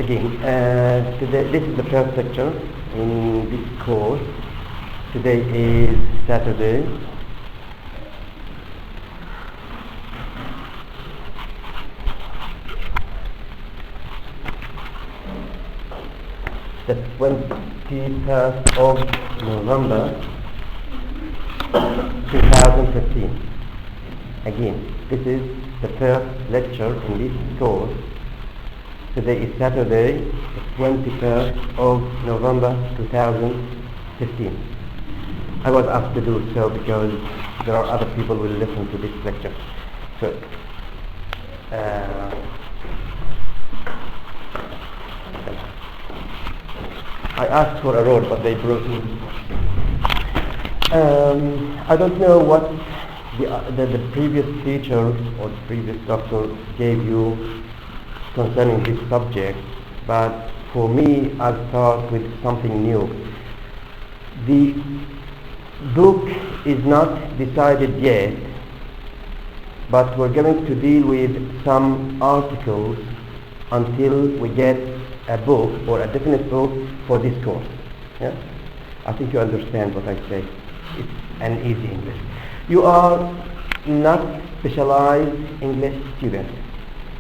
again. Today, this is the first lecture in this course. Today is Saturday. The 21st of November 2015. Again, this is the first lecture in this course. Today is Saturday, the 21st of November 2015. I was asked to do so because there are other people who will listen to this lecture. So, I asked for a road, but they brought me. I don't know what the previous teacher or the previous doctor gave you concerning this subject, but for me, I'll start with something new. The book is not decided yet, but we're going to deal with some articles until we get a book or a definite book for this course. Yeah? I think you understand what I say. It's an easy English. You are not specialized English students.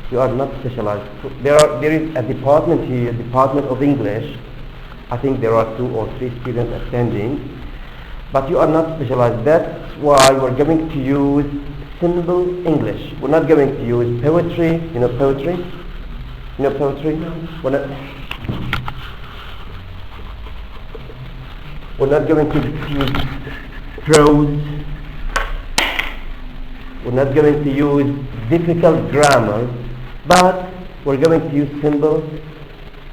You are not specialized. There is a department here, Department of English. I think there are 2 or 3 students attending, but you are not specialized. That's why we're going to use simple English. We're not going to use poetry. You know poetry? You know poetry? We're not going to use prose. We're not going to use difficult grammar, but we're going to use simple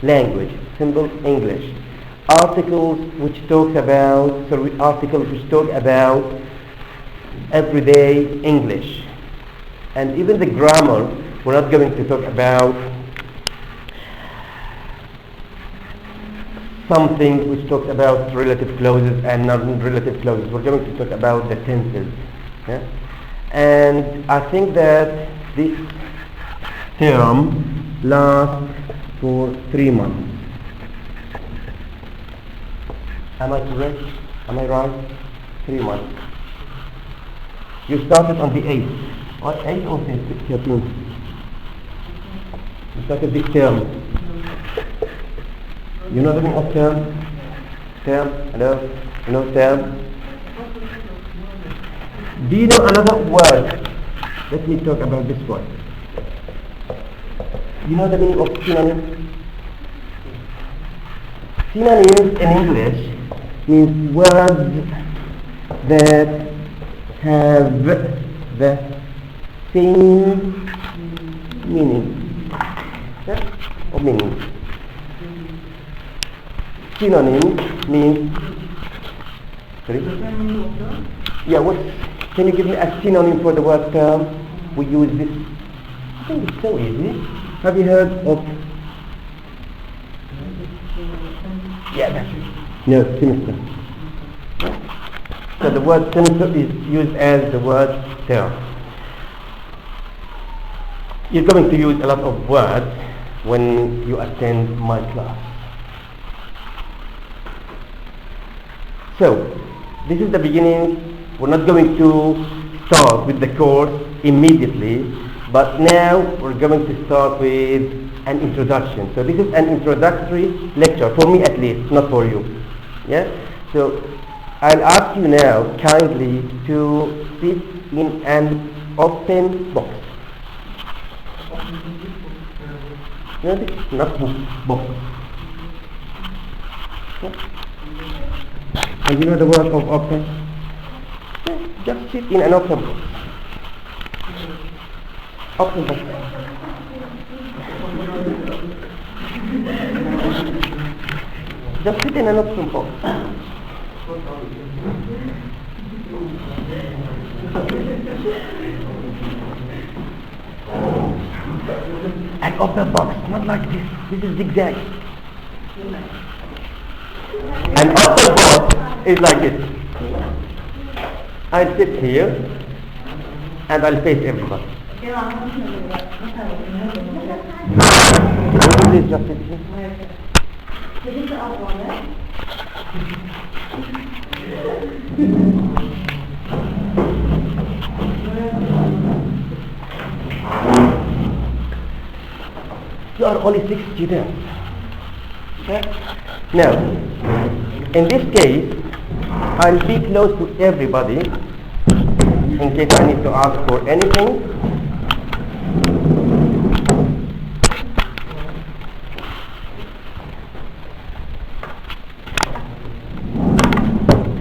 language, simple English. Articles which talk about everyday English. And even the grammar, we're not going to talk about something which talks about relative clauses and non-relative clauses. We're going to talk about the tenses. Yeah? And I think that this term lasts for 3 months. Am I correct? Am I right? 3 months. You started on the 8th. What, 8th or 13th? You started this term. You know the meaning of term? Term? Hello? You know term? Do you know another word? Let me talk about this word. You know the meaning of synonym? Synonyms in English means words that have the same meaning. Yeah? Or meaning. Synonym means... Sorry? Yeah, what? Can you give me a synonym for the word term? We use this. I think it's so easy. Have you heard of... Yeah, that's it. No, semester. So the word semester is used as the word term. You're going to use a lot of words when you attend my class. So, this is the beginning. We're not going to start with the course immediately, but now we're going to start with an introduction. So this is an introductory lecture, for me at least, not for you. Yeah? So I'll ask you now kindly to sit in an open box. You know, not box. Yeah? And you know the word of open? Just sit in an open box. Open box. Just sit in an open box. An open box, not like this. This is zigzag. An open box is like this. I'll sit here and I'll face everybody. Please just sit here. You are only 6 students. Okay? Now, in this case, I'll be close to everybody in case I need to ask for anything.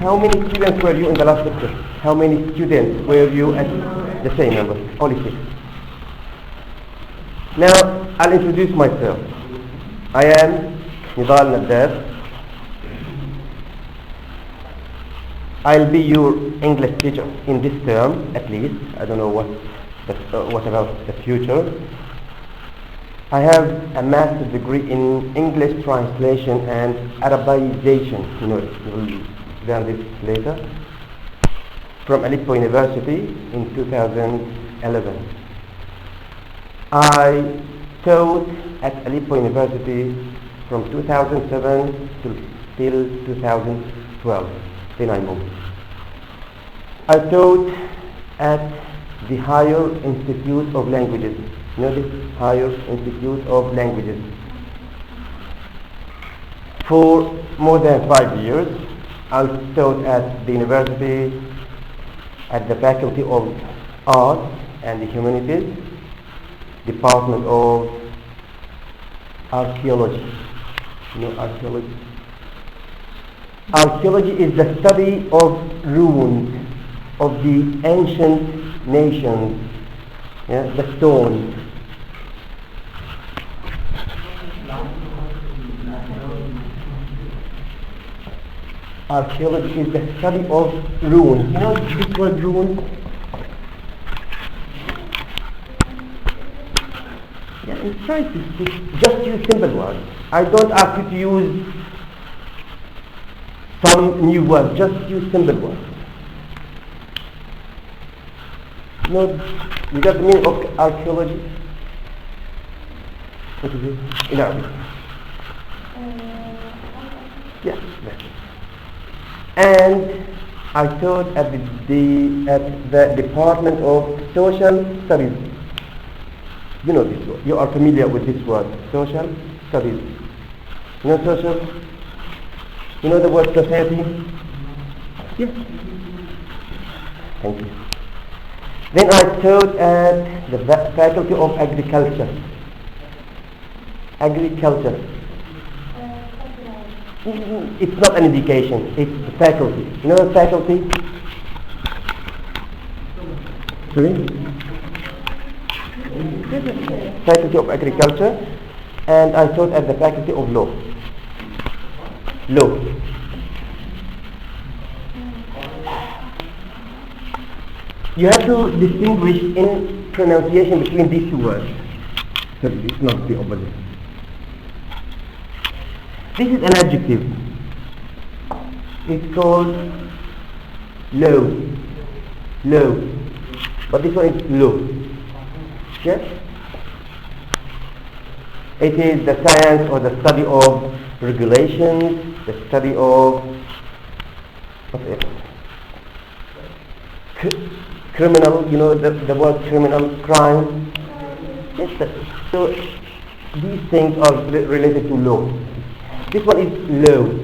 How many students were you in the last lecture? How many students were you at the same number? Only 6. Now, I'll introduce myself. I am نداف. I'll be your English teacher in this term, at least. I don't know what about the future. I have a master's degree in English translation and Arabization. You'll learn this later. From Aleppo University in 2011. I taught at Aleppo University from 2007 till 2012. Then I moved. I taught at the Higher Institute of Languages. Notice, Higher Institute of Languages. For more than 5 years, I taught at the university at the Faculty of Arts and the Humanities, Department of Archaeology. You know archaeology? Archaeology is the study of ruins of the ancient nations, the stones. Archaeology is the study of ruins. You know this word ruins? Try to just use simple words. I don't ask you to use some new words. Just use simple words. You know the meaning of archaeology? What is it in Arabic? Yes. And I taught at the Department of Social Studies. You know this word. You are familiar with this word, social studies. You know social? You know the word society? Yes. Thank you. Then I taught at the Faculty of Agriculture. Agriculture. It's not an education, it's the faculty. You know the faculty? Sorry? Faculty of Agriculture, and I taught at the Faculty of Law. You have to distinguish in pronunciation between these two words. Sorry, it's not the opposite. This is an adjective. It's called low. But this one is low. Yes? It is the science or the study of regulations, the study of criminal, you know the word criminal, crime. Yes, so these things are related to law. This one is low.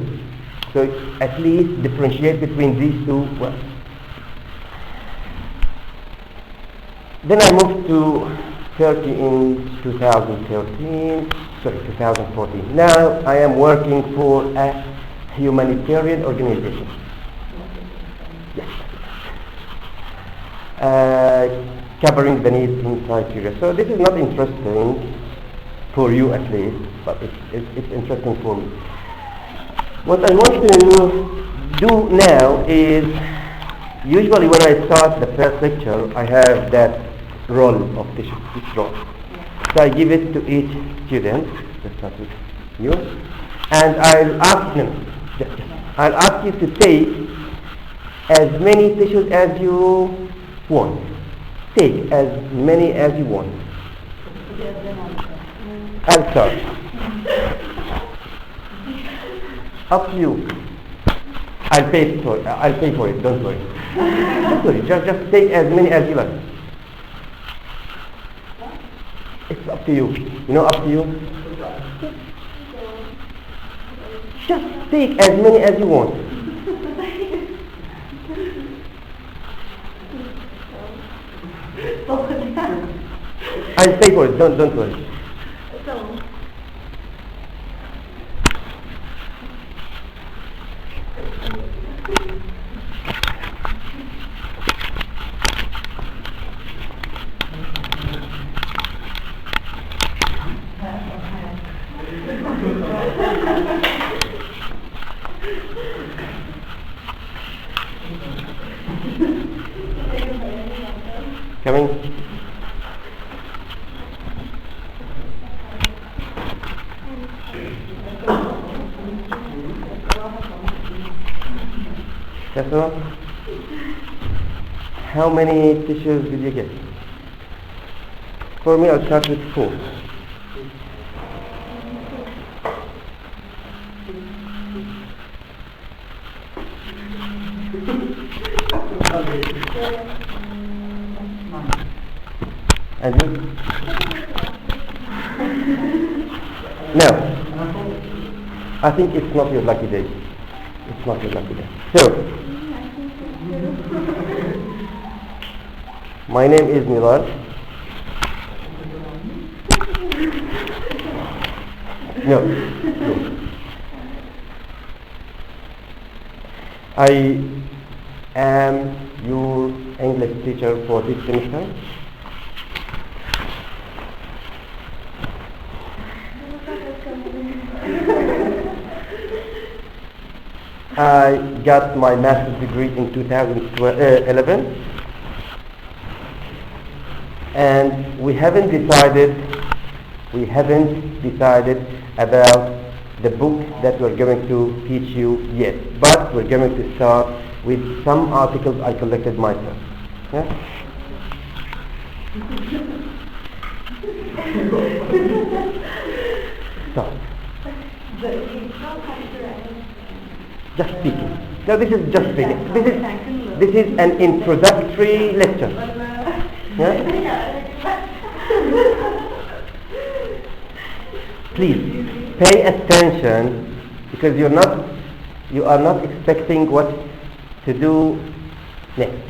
So at least differentiate between these two words. Then I moved to Turkey in 2014. Now I am working for a humanitarian organization. Yes. Covering the needs inside Syria. So this is not interesting for you at least, but it's interesting for me. What I want to do now is, usually when I start the first lecture, I have that roll of this roll. So I give it to each student. Let's start with you. And I'll ask you to take as many tissues as you want. Take as many as you want. I'll start. Up to you. I'll pay for it. Don't worry. Don't worry. Just take as many as you like. It's up to you. You know, up to you. Just take as many as you want. I'll pay for it. Don't worry. Coming. That's all. How many tissues did you get? For me, I'll start with 4. And you? No. I think it's not your lucky day. It's not your lucky day. So, my name is أ.نضال. No. I am your English teacher for this semester. I got my master's degree in 2011, and we haven't decided about the book that we're going to teach you yet, but we're going to start with some articles I collected myself. Yeah? Start. Just speaking. No, this is just speaking. This is an introductory lecture. Yeah? Please pay attention, because you are not expecting what to do next.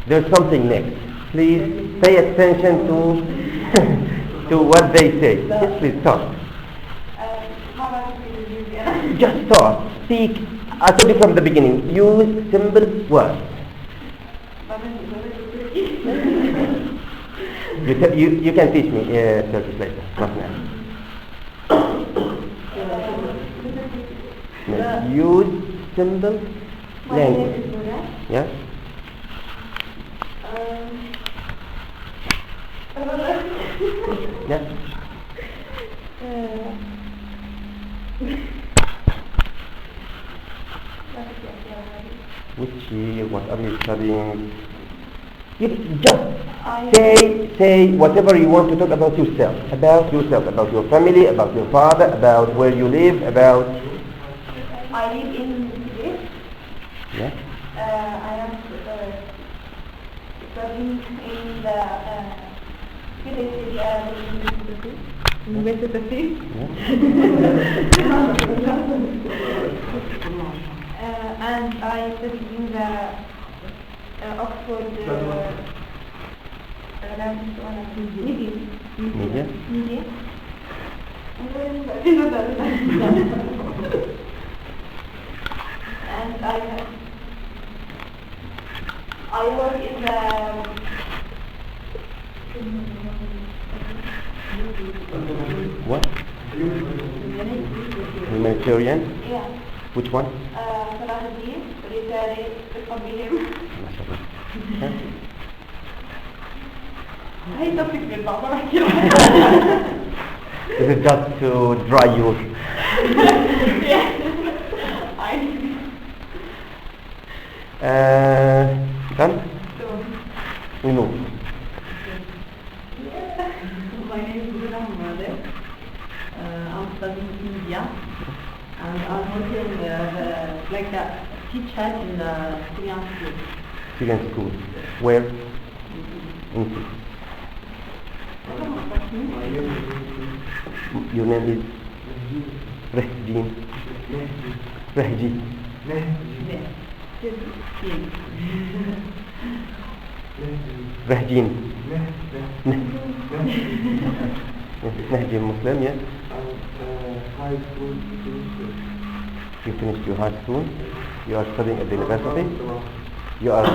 There's something next. Please pay attention to to what they say. Yes, please start. Just start. Speak. I told you from the beginning. Use simple words. You can teach me Turkish later, not now. No, use simple language. Yeah. Yeah. Which year? What are you studying? You just say whatever you want to talk about yourself, about your family, about your father, about where you live, about. I live in Kleye. Yeah. I am studying in the University. And I study in the Oxford Media. And I work in the what? Humanitarian? Yeah. Which one? This is just to dry you. Done? We move. My name is Gunnar. And I'm working like the teacher in Syrian school. Syrian school. Where? In Your name is Rahjeen. Rahji. Rahjeen. Nahji Muslim, yes? High school. You finished your high school. You are studying at the university. You are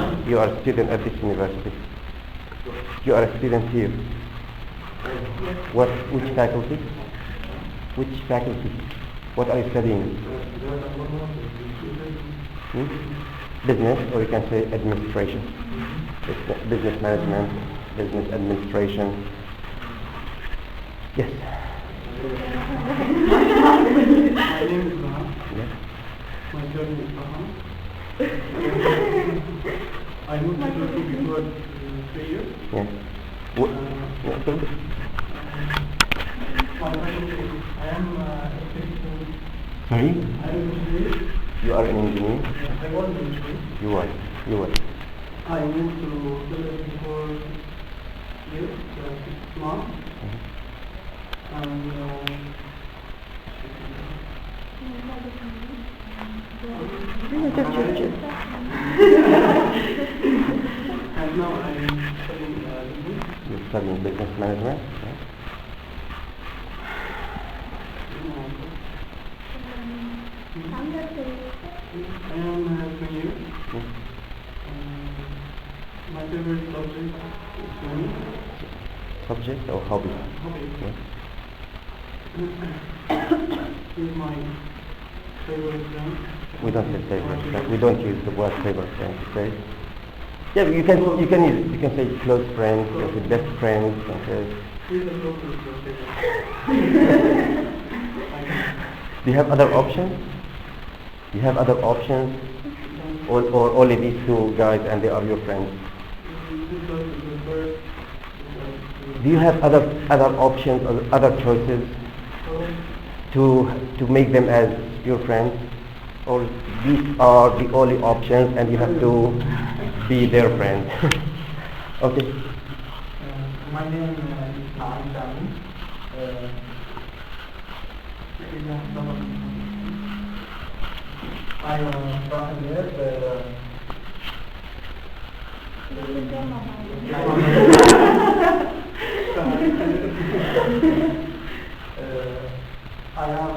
a student at this university. You are a student here. Which faculty? Which faculty? What are you studying? Business, or you can say administration. Business management, business administration. Yes. My name is Baha. Yes. My surname is Baha. I moved to Turkey before 3 years. Yes. My faculty, I am Sorry? I am engineer. You are an engineer? I was an engineer. You are. I moved to Turkey for years, 6 months. And and now I'm studying business. You're studying business management? Yes. I am 20 years. My favorite subject is swimming. Subject or hobby? Hobby. Yes. He's my favorite friend. We don't say favorite. We don't use the word favorite friend to say. Yeah, but you can use it. You can say close friends, you can say best friends, you can say. He's the closest favorite. Do you have other options? You have other options? Or only these two guys and they are your friends? Do you have other options or other choices to make them as your friends? Or these are the only options and you have to be their friend? Okay. My name is Naam Shami. I am from here. I have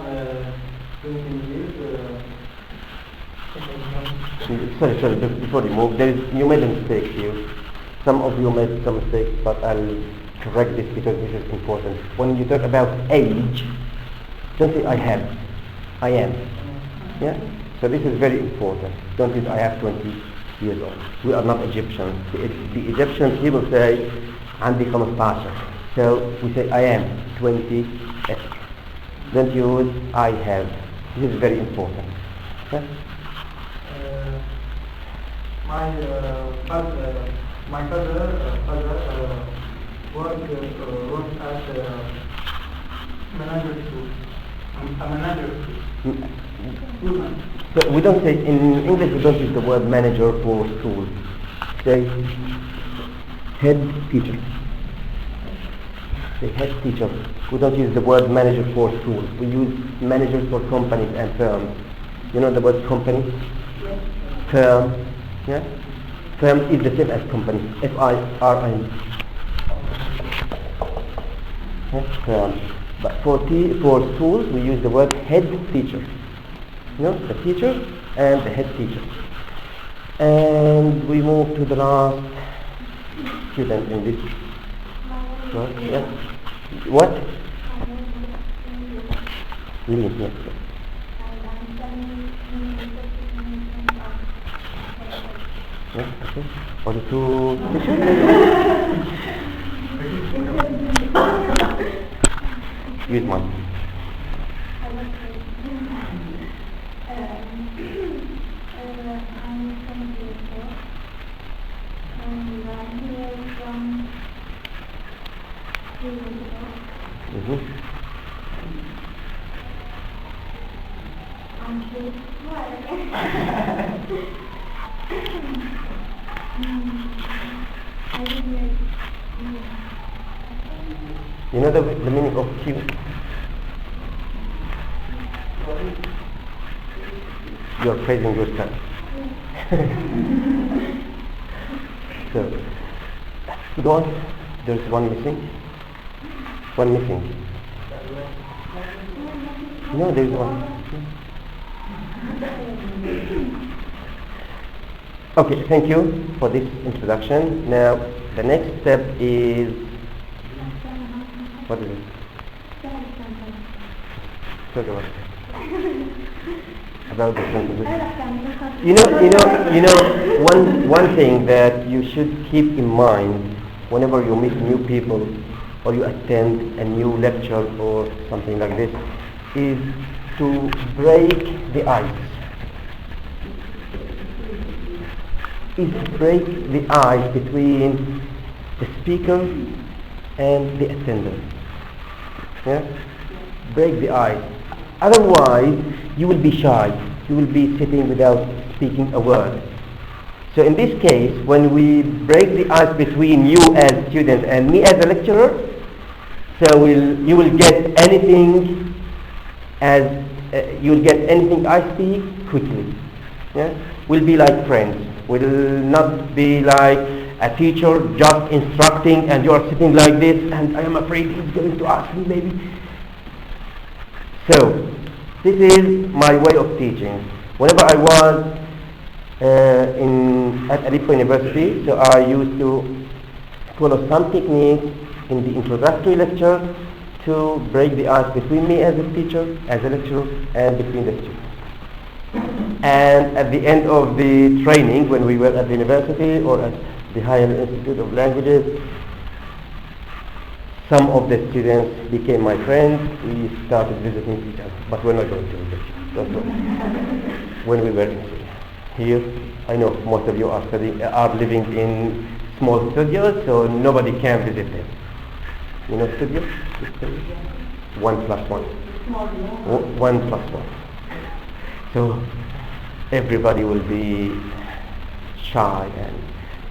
20 years. Sorry, before you move, you made a mistake here. Some of you made some mistakes, but I'll correct this because this is important. When you talk about age, don't say I have, I am. Yeah? So this is very important. Don't say I have 20 years old. We are not Egyptians. The Egyptians, people say, عندي 15. So we say I am 20. Don't use I have. This is very important. Yeah? My father worked at manager school. I'm a manager school. So we don't say, in English we don't use the word manager for school. Say head teacher. Say head teacher. We don't use the word manager for school. We use manager for companies and firms. You know the word company? Yes. Firm. Yeah? Firm is the same as company. F-I-R-M. Yeah? Firm. But for schools we use the word head teacher. You know, the teacher and the head teacher. And we move to the last student in this class. Yeah. What? William, yes. Yeah, okay. Or the two teachers? Use mine. You know the meaning of Q? You're praising yourself. So, go on. There's one missing. One missing. No, there's one. Okay, thank you for this introduction. Now, the next step is, what is it? Talk about it. About the sentences. You know, one thing that you should keep in mind whenever you meet new people or you attend a new lecture or something like this is to break the ice. Is break the ice between the speaker and the attendant. Yeah? Break the ice. Otherwise, you will be shy. You will be sitting without speaking a word. So in this case, when we break the ice between you as a student and me as a lecturer, so you will get anything I speak quickly. Yeah? We'll be like friends. We'll not be like a teacher just instructing and you are sitting like this and I am afraid he's going to ask me maybe. So, this is my way of teaching. Whenever I was at Aleppo University, so I used to follow some techniques in the introductory lecture to break the ice between me as a teacher, as a lecturer, and between the students. And at the end of the training, when we were at the university or at the Higher Institute of Languages, some of the students became my friends. We started visiting each other, but we're not going to visit. Don't worry. When we were in Syria. Here, I know most of you are living in small studios, so nobody can visit them. You know studio? 1+1. 1+1. So everybody will be shy and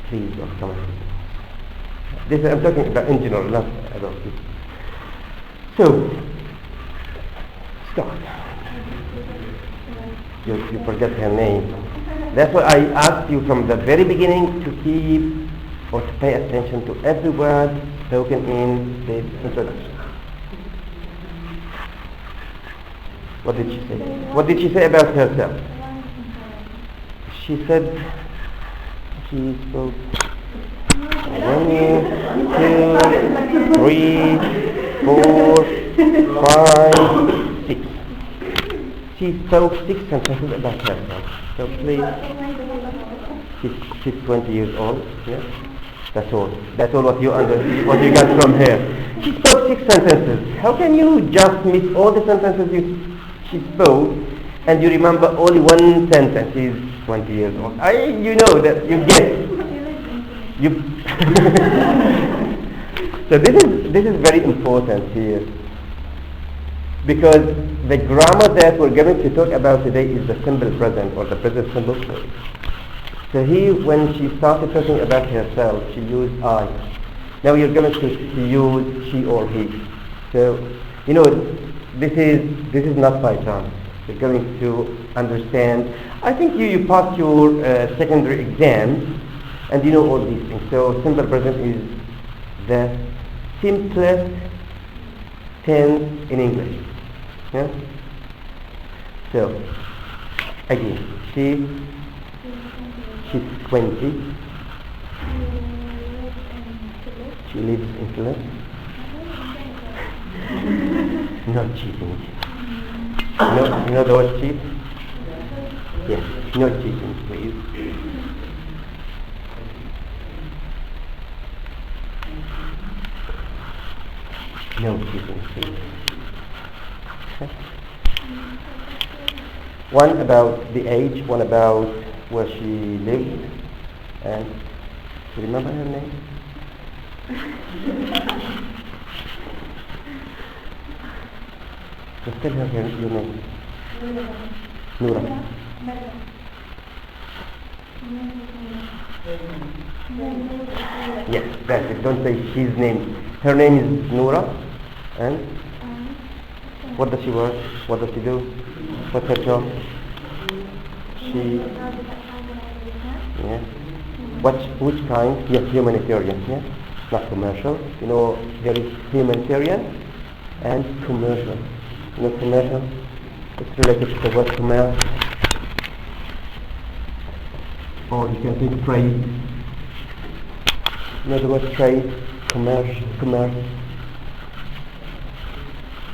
please don't come and visit. This I'm talking about in general, not about this. So, start. You forget her name. That's why I asked you from the very beginning to keep or to pay attention to every word spoken in the introduction. What did she say? What did she say about herself? She said she spoke 1, 2, 3, 4, 5, 6. She spoke 6 sentences about herself. So please, she's 20 years old. Yeah, that's all. That's all what you got from her. She spoke 6 sentences. How can you just miss all the sentences she spoke, and you remember only one sentence? She's 20 years old. You know that you get. So this is very important here, because the grammar that we're going to talk about today is the simple present or the present simple. So here, when she started talking about herself, she used I. Now you're going to use she or he. So you know this is not by chance. You're going to understand. I think you passed your secondary exams. And you know all these things. So simple present is the simplest tense in English. Yeah? So again, she's 20. She lives in Klip. Not cheating. You know the word cheat? Yes, not cheating, please. No cheating, please. Okay. One about the age, one about where she lived, and do you remember her name? Just tell her your name. Noura. Yes, that's it. Don't say his name. Her name is Noura. And what does she work? What does she do? What's her job? She... Yeah. Which kind? Yes, humanitarian. Yeah. Not commercial. You know, there is humanitarian and commercial. You know, commercial? It's related to the word commerce. Or you can say trade. You know the word trade, commerce.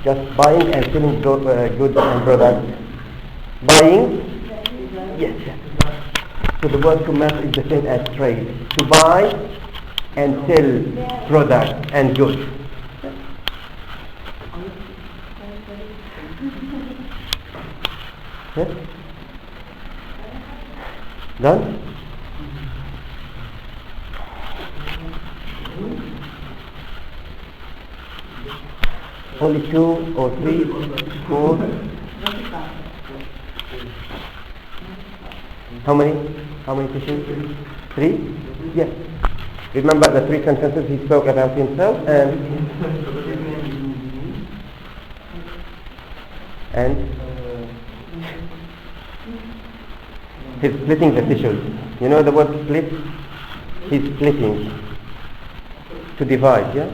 Just buying and selling goods and products. Buying? Yes. So the word commerce is the same as trade. To buy and sell products and goods. Yes? Done? Only 2 or 3, 4. How many? How many questions? 3? Yes. Remember the 3 sentences he spoke about himself and he's splitting the tissues. You know the word split? He's splitting. To divide, yeah?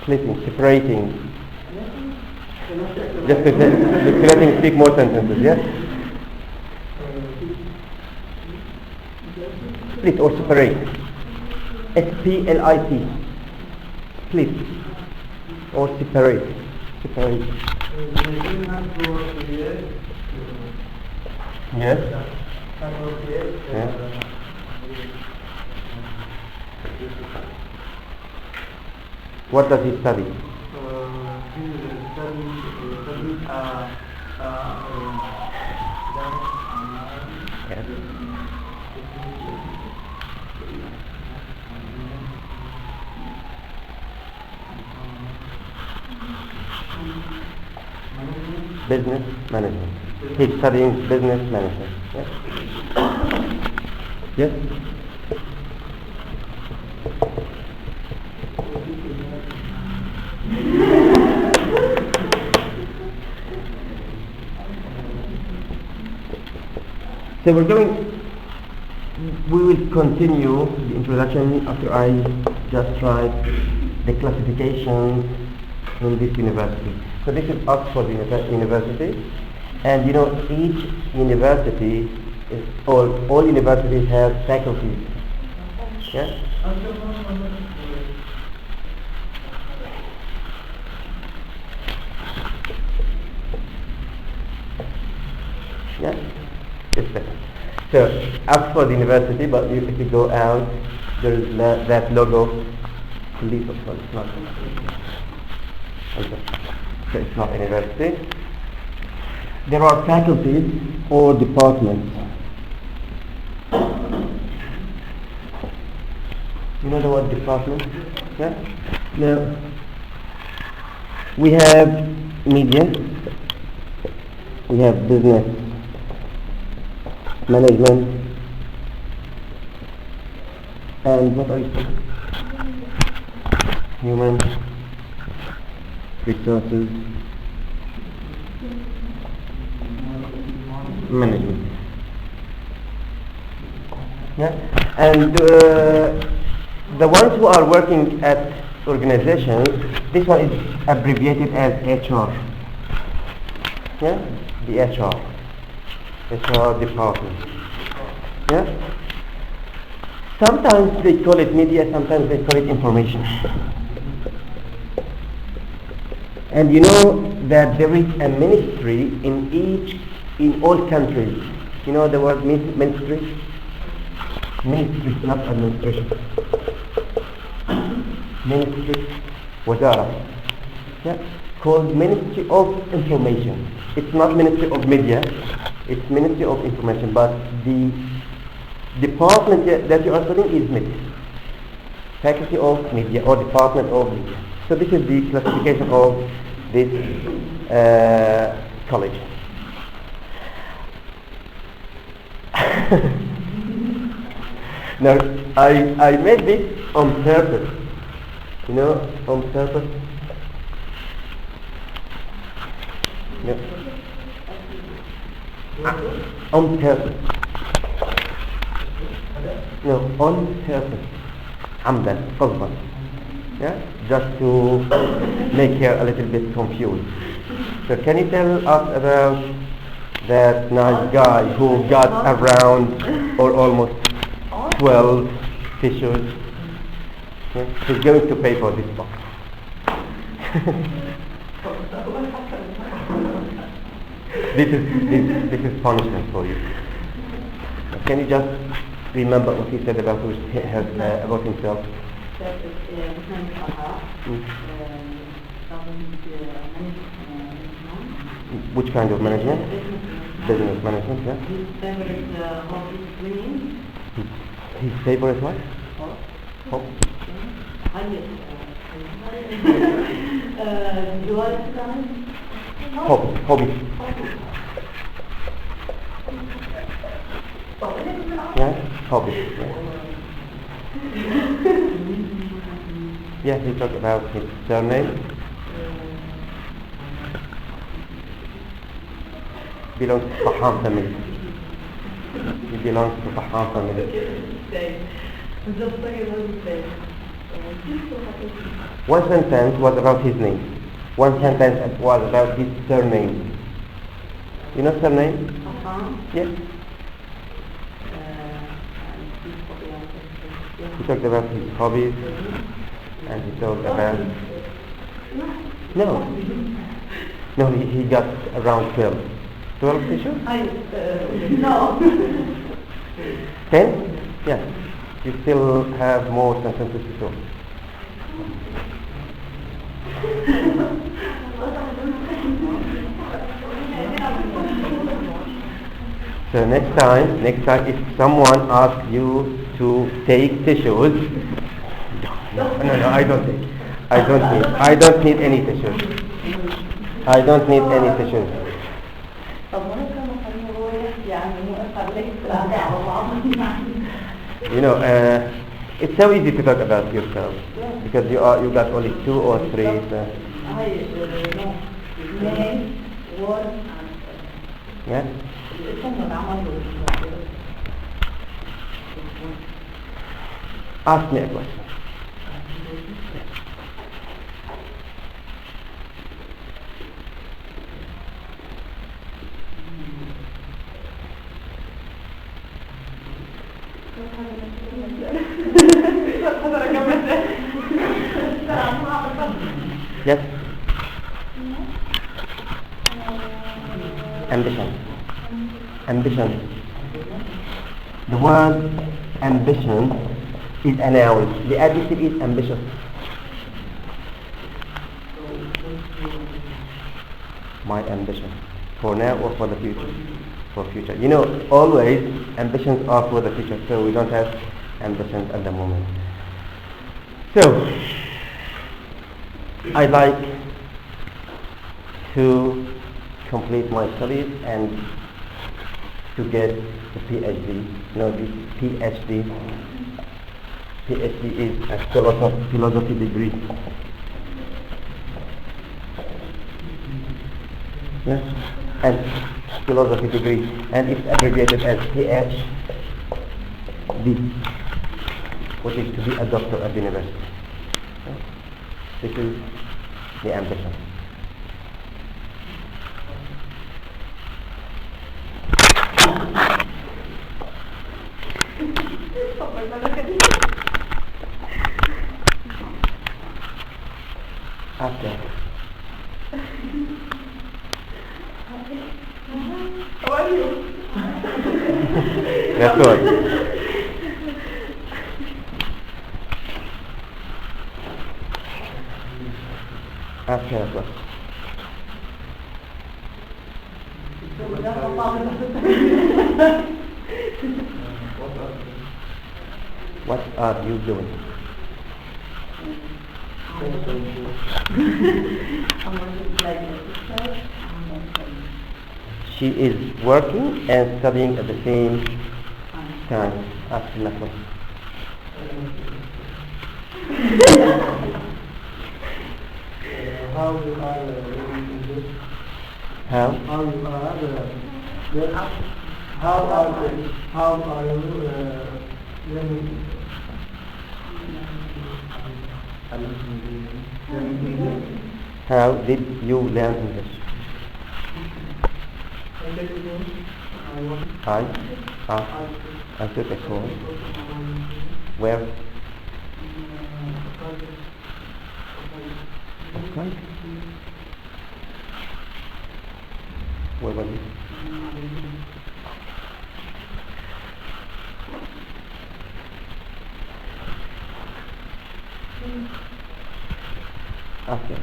Splitting, separating. Just letting him speak more sentences, yes? Split or separate. S-P-L-I-T. Split or separate. Separate. Yes? Yeah. What does he study? Yes. Business management. He's studying business management. Yes? Yes? So we will continue the introduction after I just write the classifications in this university. So this is Oxford University, and you know each university is all universities have faculties. Yeah? Yeah? Just a second. So Oxford University, but if you go out, there is that logo. Police Oxford, it's not. Okay. So it's not university. There are faculties or departments. You know the word department? Yeah? Now, we have media, we have business management, and what are you saying? Human resources management. Yeah, and the ones who are working at organizations, this one is abbreviated as HR. Yeah, the HR department. Yeah. Sometimes they call it media, sometimes they call it information. And you know that there is a ministry in all countries. You know the word ministry? Ministry, not administration. Ministry, wazara. Yeah, called Ministry of Information. It's not Ministry of Media, it's Ministry of Information, but the department that you are studying is media. Faculty of Media or Department of Media. So this is the classification of this college. Now, I made this on purpose. You know, on purpose. No. On purpose. No, on purpose. عمدا قصدا. Yeah, just to make her a little bit confused. So can you tell us about that nice guy who got around or almost 12 tissues? Yeah? He's going to pay for this box. This is punishment for you. Can you just remember what he said about about himself? Which kind of management? Business management, yeah. His favorite hobby is swimming. His favorite what? Oh. You like to dance? Hobby. Yeah, hobby. Yeah, he talked about his surname. Belongs to Taham family. He belongs to Taham family. One sentence was about his name. One sentence was about his surname. You know surname? Yes. He talked about his hobbies and he talked about... No, he got around 12. 12 tissues? No. 10? Yes. You still have more sentences to talk. So next time if someone asks you to take tissues, no, I don't need any tissues. I don't need any tissues. You know, it's so easy to talk about yourself because you got only 2 or 3. Yeah. Ask me a question. Yes. Ambition. The word ambition is a noun. The adjective is ambitious. My ambition. For now or for the future? For future. You know, always ambitions are for the future, so we don't have ambitions at the moment. So, I'd like to complete my studies and to get the PhD. No, this PhD. PhD is a philosophy degree. Yes, and philosophy degree, and it's abbreviated as PhD, which is to be a doctor at the university. This is the ambition. After. How are you? That's good. After a question. What are you doing? She is working and studying at the same Time. Ask nothing. How you are learning English? How? How you are how are you learning English? How did you learn English? I took a course. Where? Okay. Where was it? Okay.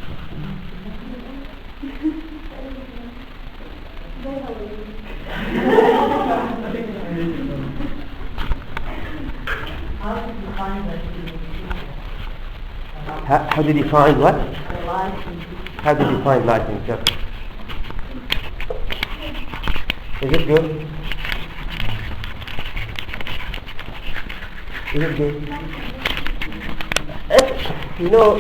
How did you find what? How did you find life in Turkey? Is it good? Is it good? You know,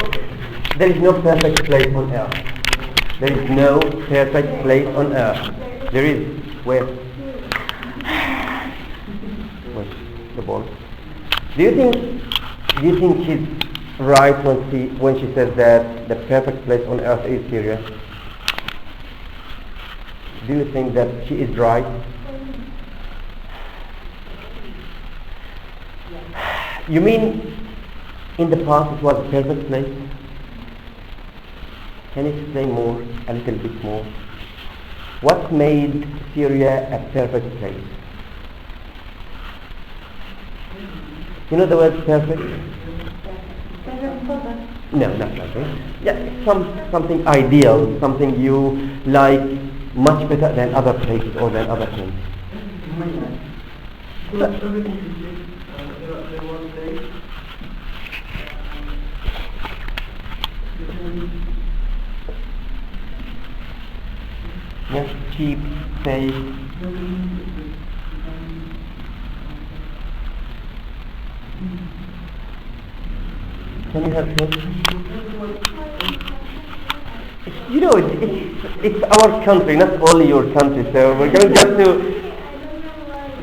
there is no perfect place on earth. There is no perfect place on earth. There is where? Where's the ball? Do you think she's right when she says that the perfect place on earth is Syria? Do you think that she is right? You mean in the past it was a perfect place? Can you explain more, a little bit more? What made Syria a perfect place? You know the word perfect? No, not perfect. Yeah, something ideal, something you like much better than other places or than other things. Yes, cheap, safe. Can you help me? You know, it's our country, not only your country. So we're going just to.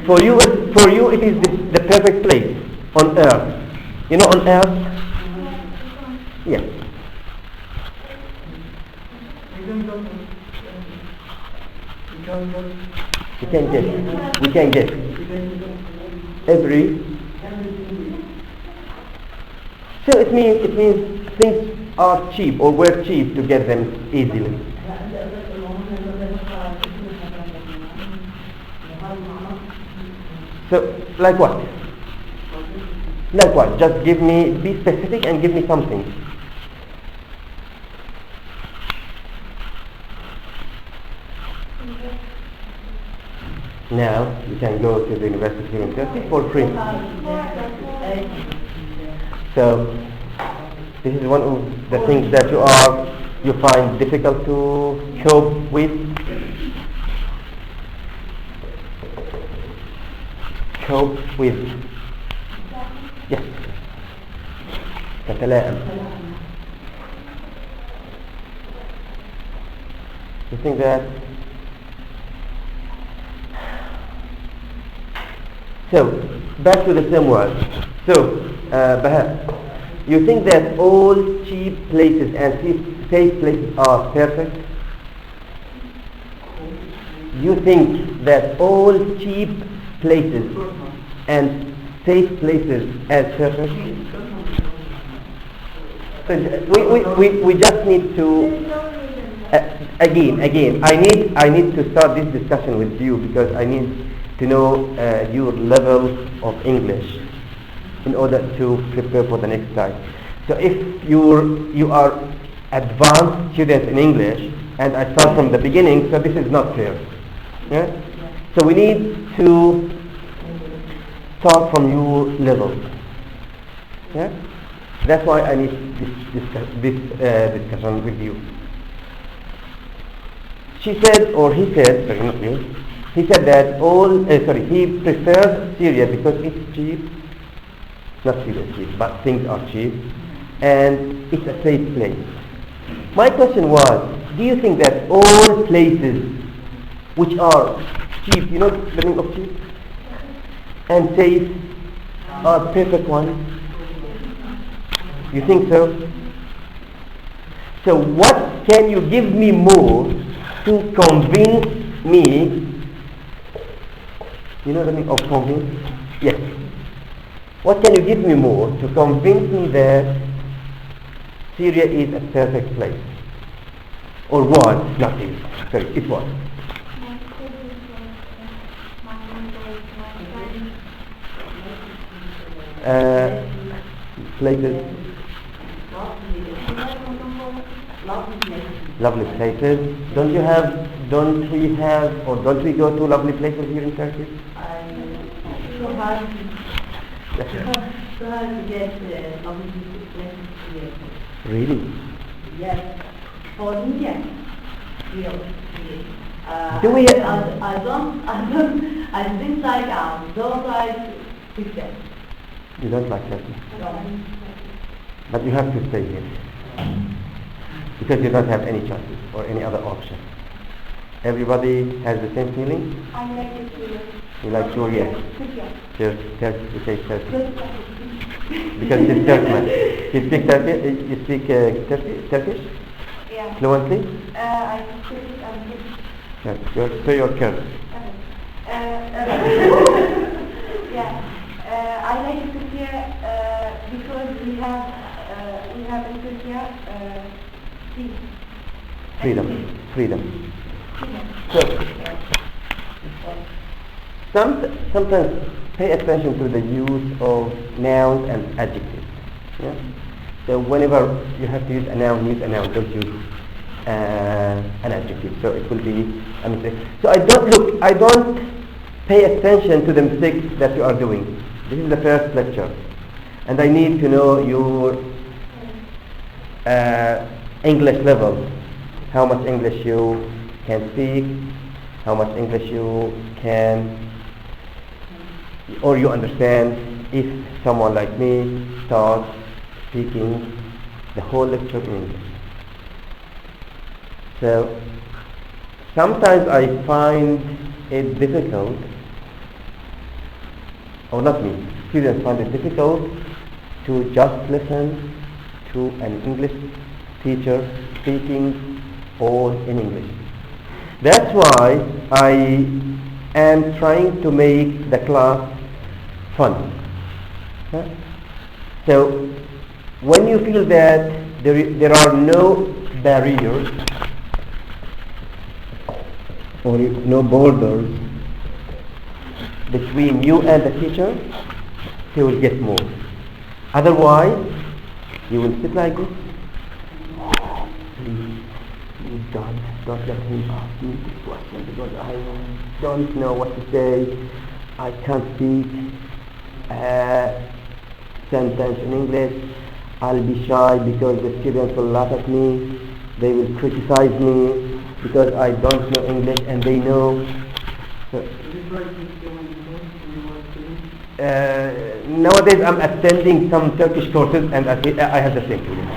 For you it is the perfect place on earth. You know, on earth. Yes. We can get every. So it means things are cheap or were cheap to get them easily. So like what? Like what? Just be specific and give me something. Now you can go to the university here in Turkey for free. So this is one of the things that you find difficult to cope with. Cope with. Yes. تتلائم. You think that? So back to the same word. So Baha, you think that all cheap places and safe places are perfect? You think that all cheap places and safe places are perfect? So we just need to again I need to start this discussion with you because I need to know your level of English in order to prepare for the next time. So if you are advanced students in English and I start from the beginning, so this is not fair. Yeah? So we need to start from your level. Yeah? That's why I need this discussion with you. She said, or he said, sorry, not you, He said that he prefers Syria because it's cheap. Not Syria is cheap, but things are cheap, and it's a safe place. My question was, do you think that all places which are cheap, you know the meaning of cheap, and safe are perfect ones? You think so? So what can you give me more to convince me? You know the meaning of convince? Yes. What can you give me more to convince me that Syria is a perfect place? Or was, not is, sorry, it was. Places. Lovely places. Don't we have, or don't we go to lovely places here in Turkey? So hard to get lovely places here. Really? Yes. For India. Really. Do we I didn't like don't like pictures. You don't like Turkey? No. But you have to stay here. Because you don't have any choices or any other option. Everybody has the same feeling? I like it here. You like Syria? Turkey. Turkey, you say Turkey. Because it's Turkmen. You speak Turkey? You speak Turkish? Yeah. Fluently? I speak it and Yes. Say your Kurd. yeah. I like it here because we have in Turkey Freedom. So, sometimes pay attention to the use of nouns and adjectives. Yeah? So whenever you have to use a noun, use a noun. Don't use an adjective. So it will be a mistake. So I don't pay attention to the mistakes that you are doing. This is the first lecture, and I need to know your English level. How much English you can speak, how much English you can, or you understand if someone like me starts speaking the whole lecture in English. So sometimes I find it difficult, or not me, students find it difficult to just listen to an English teacher speaking all in English. That's why I am trying to make the class fun. Huh? So when you feel that there are no barriers or no borders between you and the teacher, you will get more. Otherwise, you will sit like this. Please, don't let him ask me this question because I don't know what to say. I can't speak a sentence in English. I'll be shy because the students will laugh at me. They will criticize me because I don't know English and they know. So, nowadays I'm attending some Turkish courses and I have the same feeling.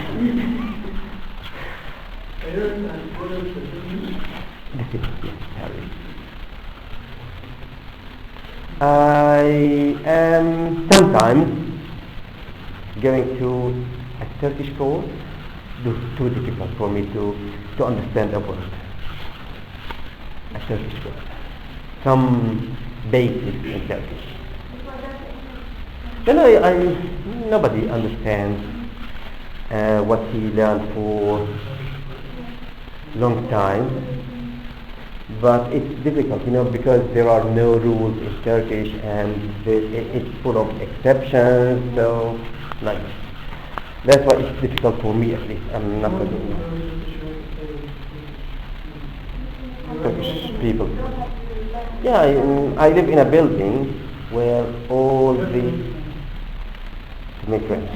I am sometimes going to a Turkish course. It's too difficult for me to understand a word. A Turkish word. Some basics in Turkish. Then nobody understands what he learned for long time, but it's difficult, because there are no rules in Turkish and it's full of exceptions, so like that's why it's difficult for me at least. I'm not Turkish people. Yeah, I live in a building where all the make friends.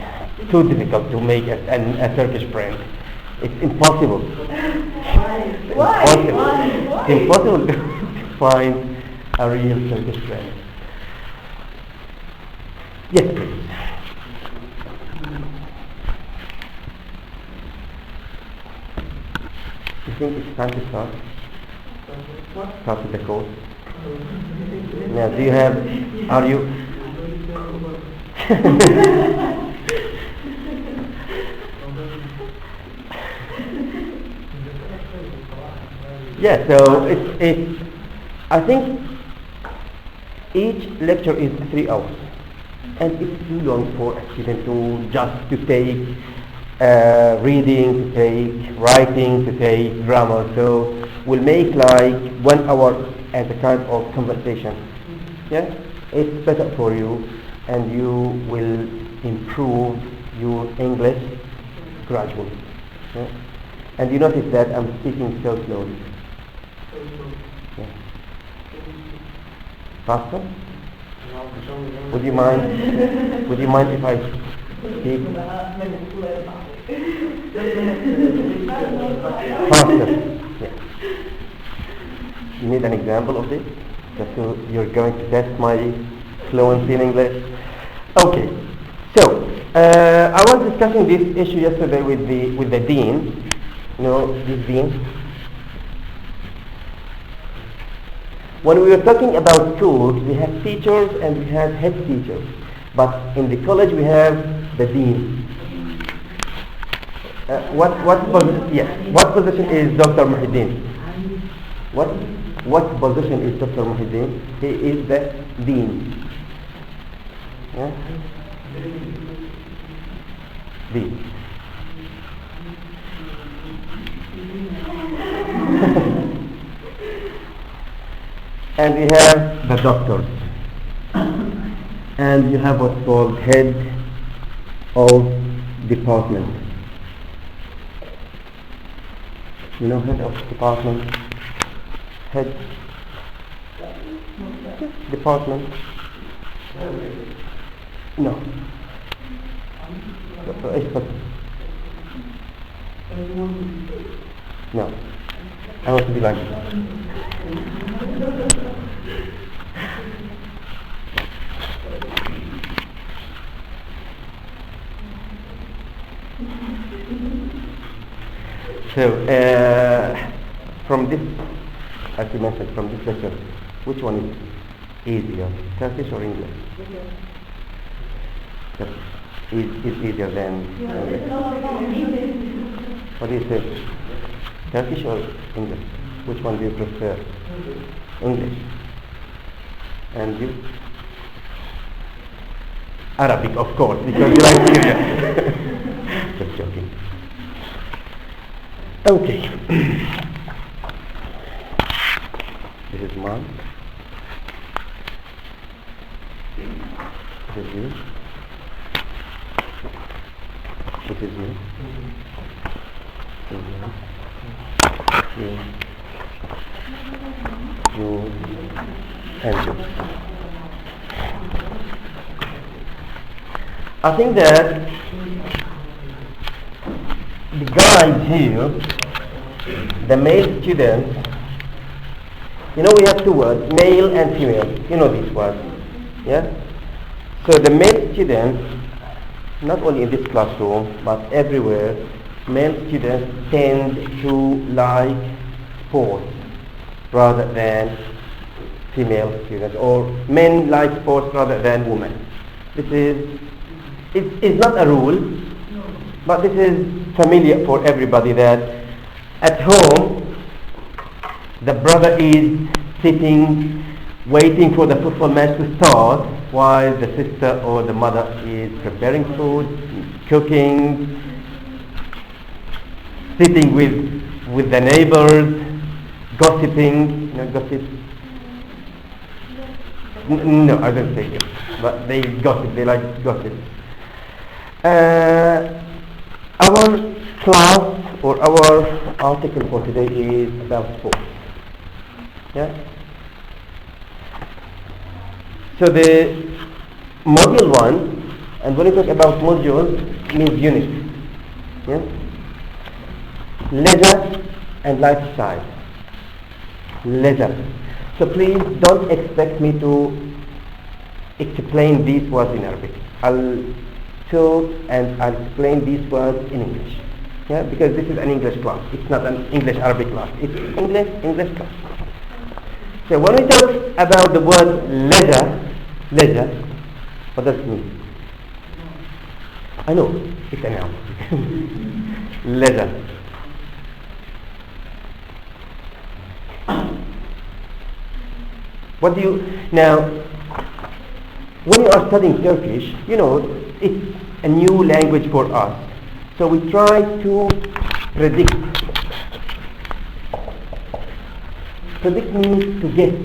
Too difficult to make a Turkish friend. It's impossible. Why? It's impossible to find a real Turkish friend. Yes, please. You think it's time to start? Start with the course. Now, do you have? Are you? Yeah. So it's. I think each lecture is 3 hours, and it's too long for a student to just to take reading, to take writing, to take grammar. So we'll make like 1 hour as a kind of conversation. Yeah, it's better for you, and you will improve your English gradually. Yeah? And you notice that I'm speaking so slowly. Yeah. Faster? Would you mind? Would you mind if I speak faster? Yeah. You need an example of this? So you're going to test my fluency in English? Okay. So I was discussing this issue yesterday with the dean. You know this dean. When we were talking about schools, we have teachers and we have head teachers. But in the college we have the dean. What position is Dr. Muhyiddin? What position is Dr. Muhyiddin? He is the dean. Yeah? Dean. And we have the doctors. And you have what's called head of department. You know head of department? Head department? No. No. I want to be like this. So, from this, as you mentioned, from this lecture, which one is easier, Turkish or English? Is easier than English. What do you say? Turkish or English? Which one do you prefer? English. And you? Arabic, of course, because you like Syria. Just joking. Okay. This is mine. This is you. This is you. This is you. You. And you. I think that the guys here, the male students, you know we have 2 words, male and female. You know these words, yeah? So the male students, not only in this classroom, but everywhere, male students tend to like sports rather than female students, or men like sports rather than women. This is, it's not a rule, but this is familiar for everybody that at home the brother is sitting waiting for the football match to start while the sister or the mother is preparing food, cooking, sitting with the neighbors, gossiping. You know, gossip? No, I don't say it, but they gossip, they like gossip. Our class or our article for today is about sports. Yeah? So the module 1, and when we talk about modules, means unit. Yeah? Leisure and lifestyle. Leisure. So please don't expect me to explain these words in Arabic. I'll talk and I'll explain these words in English. Yeah, because this is an English class. It's not an English-Arabic class. It's English class. So when we talk about the word leisure, what does it mean? I know, it's a noun. Leisure. What do you... Now, when you are studying Turkish, you know, it's a new language for us. So we try to predict. Predict means to guess.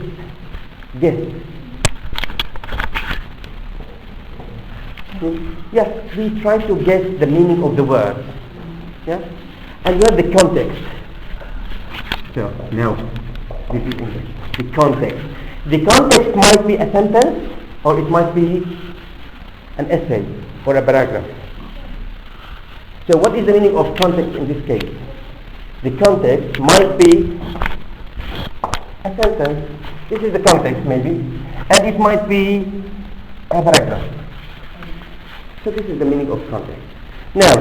Yes, we try to guess the meaning of the word. Yeah? And you have the context. So, now, this is English. The context. The context might be a sentence, or it might be an essay, or a paragraph. So what is the meaning of context in this case? The context might be a sentence. This is the context maybe. And it might be a paragraph. So this is the meaning of context. Now,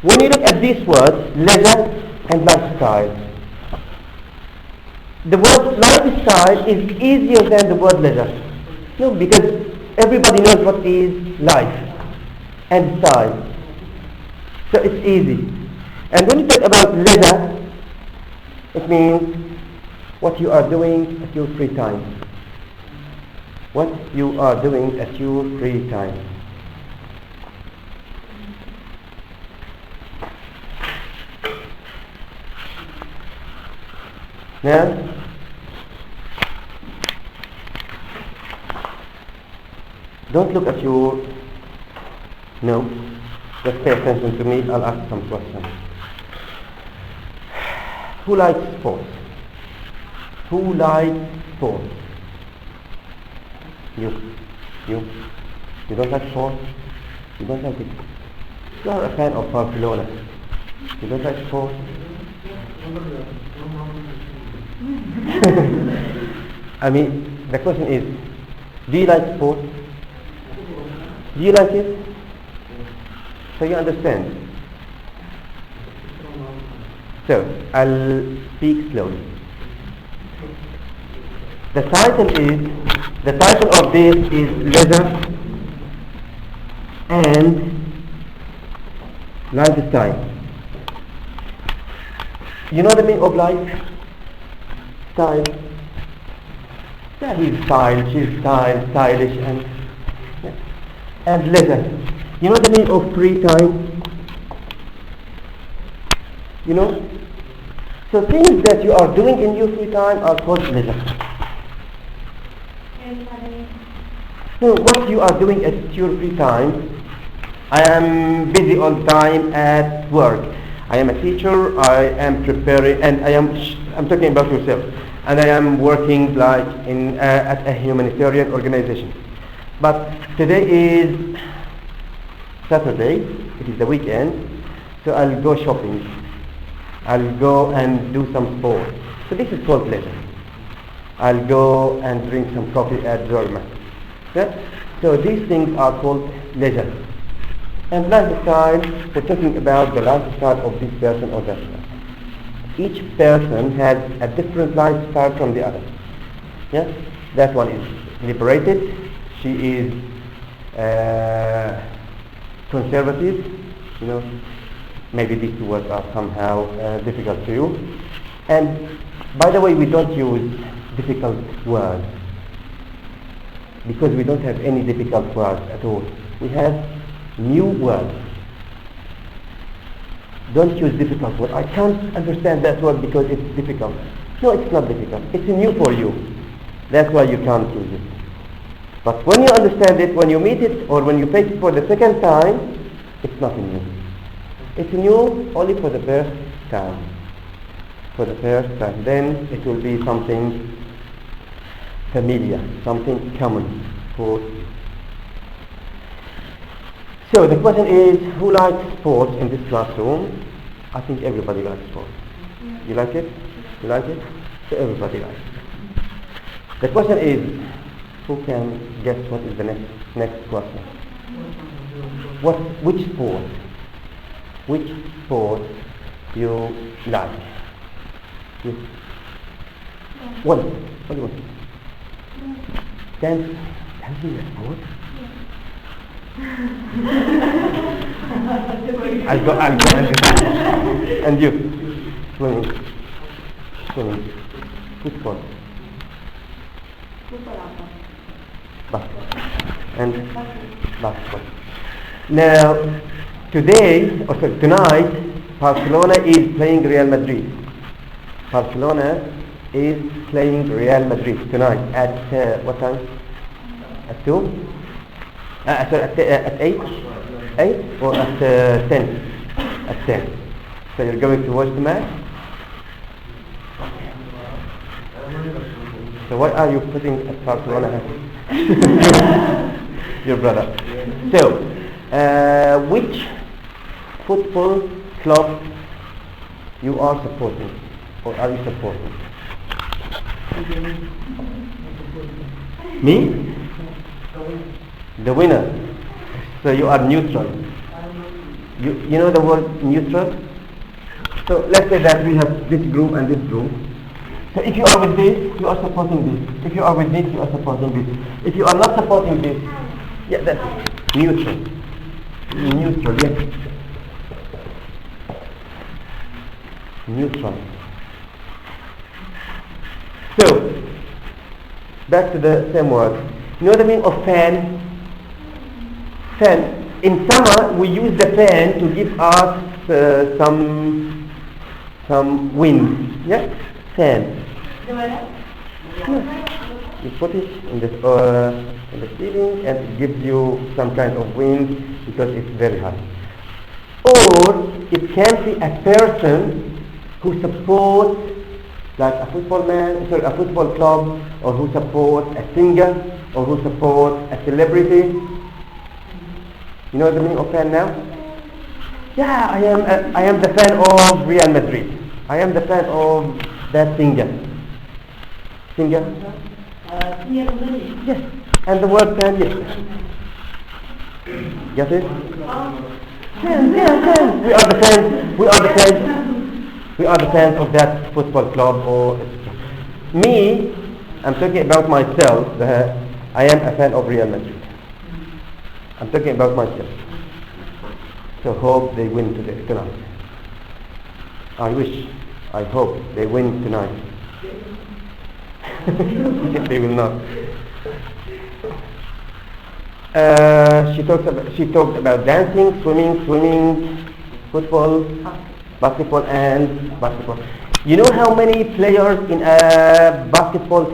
when you look at these words, leisure and lifestyle, the word lifestyle is easier than the word leisure. No, because everybody knows what is life and style. So it's easy. And when you talk about leisure, it means what you are doing at your free time. What you are doing at your free time. Now, don't look at your notes. Just pay attention to me. I'll ask some questions. Who likes sports? Who likes sports? You don't like sports? You don't like it? You are a fan of Barcelona. You don't like sports? I mean, the question is, do you like sports? Do you like it? So you understand. So, I'll speak slowly. The title of this is leisure and lifestyle. You know the meaning of life? Style. Yeah, he's style, she's style, stylish, and leisure. You know the meaning of free time? You know? So things that you are doing in your free time are called leisure. No, what you are doing at your free time, I am busy all the time at work. I am a teacher, I am preparing, and I'm talking about yourself, and I am working like at a humanitarian organization. But today is Saturday, it is the weekend, so I'll go shopping. I'll go and do some sport. So this is called leisure. I'll go and drink some coffee at Zorma. Yeah? So these things are called leisure. And lifestyle, we're talking about the lifestyle of this person or that person. Each person has a different lifestyle from the other. Yeah? That one is liberated. She is conservative. You know, maybe these two words are somehow difficult to you. And by the way, we don't use difficult words because we don't have any difficult words at all. We have new words. Don't use difficult words. I can't understand that word because it's difficult. No, it's not difficult. It's new for you. That's why you can't use it. But when you understand it, when you meet it, or when you face it for the second time, it's nothing new. It's new only for the first time. For the first time. Then it will be something familiar, something common for you. So the question is, who likes sports in this classroom? I think everybody likes sports. You like it? You like it? So everybody likes it. The question is, who can guess what is the next question? Which sport? Which sport you like? Yes. One. Only one. Dancing is a sport? I'll go. And you? Swimming. Football. Basketball. And basketball. Now, tonight, Barcelona is playing Real Madrid. Barcelona is playing Real Madrid tonight at what time? At 2? At 8? 8 or at 10? At 10. So you're going to watch the match? So why are you putting at Barcelona hat? Your brother. So, which football club you are supporting, or are you supporting? Me? The winner. So you are neutral. You know the word neutral? So let's say that we have this group and this group. So if you are with this, you are supporting this. If you are with this, you are supporting this. If you are not supporting this, yeah, that's it. Neutral. Neutral, yes. Neutral. So, back to the same word. You know the meaning of fan? Fan. In summer, we use the fan to give us some wind. Yeah? Fan. Yeah. You put it in the ceiling and it gives you some kind of wind because it's very hot. Or it can be a person who supports, like a football club, or who supports a singer, or who supports a celebrity. You know the meaning of fan now? Yeah, I am the fan of Real Madrid. I am the fan of that singer. Singer? Yes. And the word fan, yes. Get it? Fan. We are the fans of that football club. Or me, I'm talking about myself. I am a fan of Real Madrid. I'm talking about myself. So hope they win tonight. I hope they win tonight. They will not. She talked about dancing, swimming, football, basketball. You know how many players in a basketball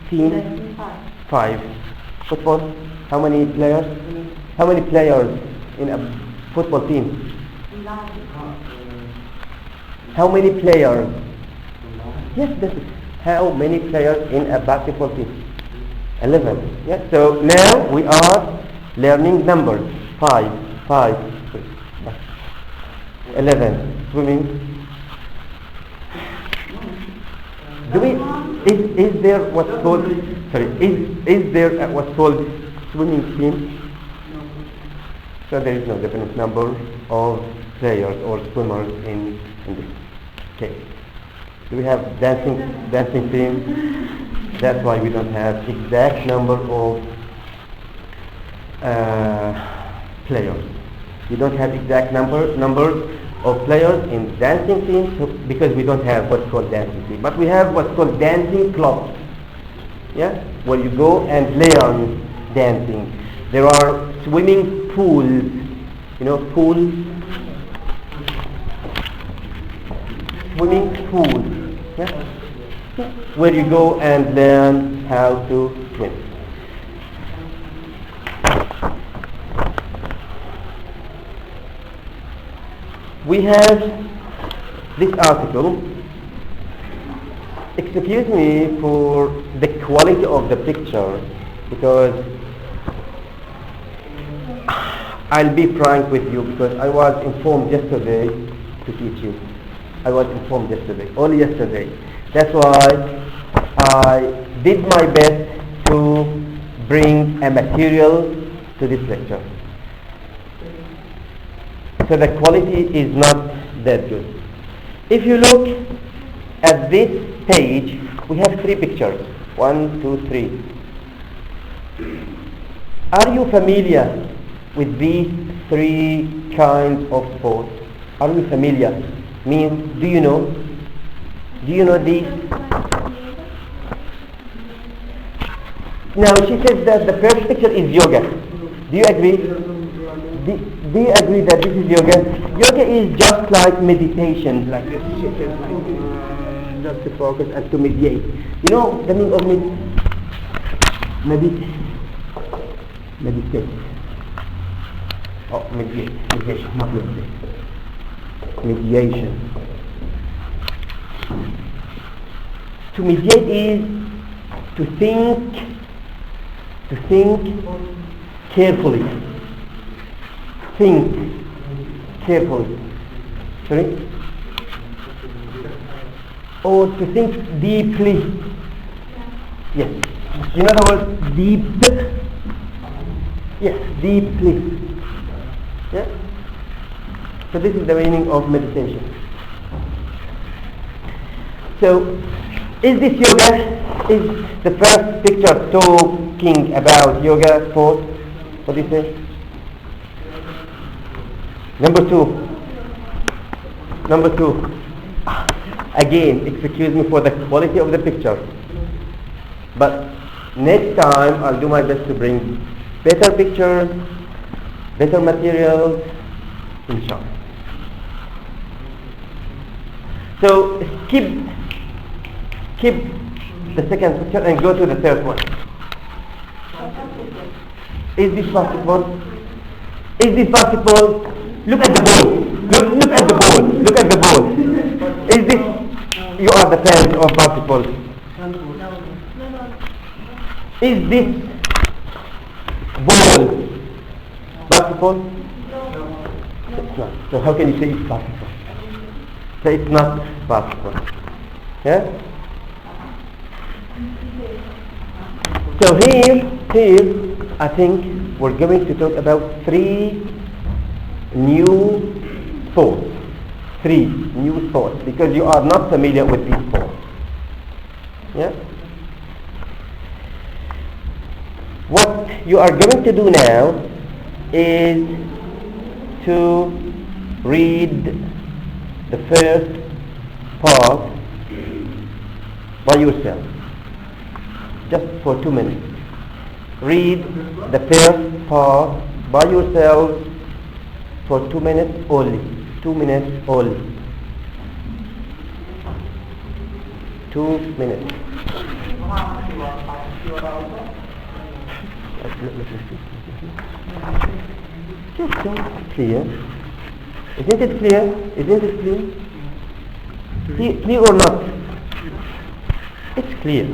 team? 5. Football? How many players? How many players in a football team? How many players? Yes, that's it. How many players in a basketball team? 11. Yeah. So now we are learning numbers. 5, 11. Swimming. Is there what's called? Sorry. Is there what's called swimming team? So there is no definite number of players or swimmers in this case. Do we have dancing team? That's why we don't have exact number of players. We don't have exact numbers of players in dancing teams because we don't have what's called dancing team. But we have what's called dancing clubs. Yeah, where you go and learn dancing. There are swimming pools. You know, pools. Swimming pools. Yeah? Where you go and learn how to swim. We have this article. Excuse me for the quality of the picture because I'll be frank with you because I was informed yesterday to teach you. I was informed yesterday, only yesterday. That's why I did my best to bring a material to this lecture. So the quality is not that good. If you look at this page, we have 3 pictures. 1, 2, 3. Are you familiar with these 3 kinds of sports? Are you familiar? Means, do you know? Do you know these? Now she says that the first picture is yoga. Do you agree? Do you agree that this is yoga? Yoga is just like meditation, like this. Just to focus and to mediate. You know the meaning of meditate? Oh, mediation, not meditate. Mediation. To mediate is to think carefully. Think carefully. Sorry? Or to think deeply. Yes. You know the word deep? Yes, deeply. Yeah? So this is the meaning of meditation. So, is this yoga? Is the first picture talking about yoga sport? What do you say? Number two. Again, excuse me for the quality of the picture. But next time I'll do my best to bring better pictures, better materials, inshallah. So skip the second picture and go to the third one. Is this basketball? Is this basketball? Look at the ball. Look at the ball. Look at the ball. Is this? You are the fans of basketball. Is this ball basketball? It's not. So how can you say it's basketball? So it's not basketball. Yeah? So here I think we're going to talk about 3 new sports. 3 new sports, because you are not familiar with these sports. Yeah? What you are going to do now is to read the first part by yourself, just for 2 minutes. Read the first part by yourself for 2 minutes only. 2 minutes only. 2 minutes. Just clear. Isn't it clear? Isn't it clear? Clear or not? It's clear.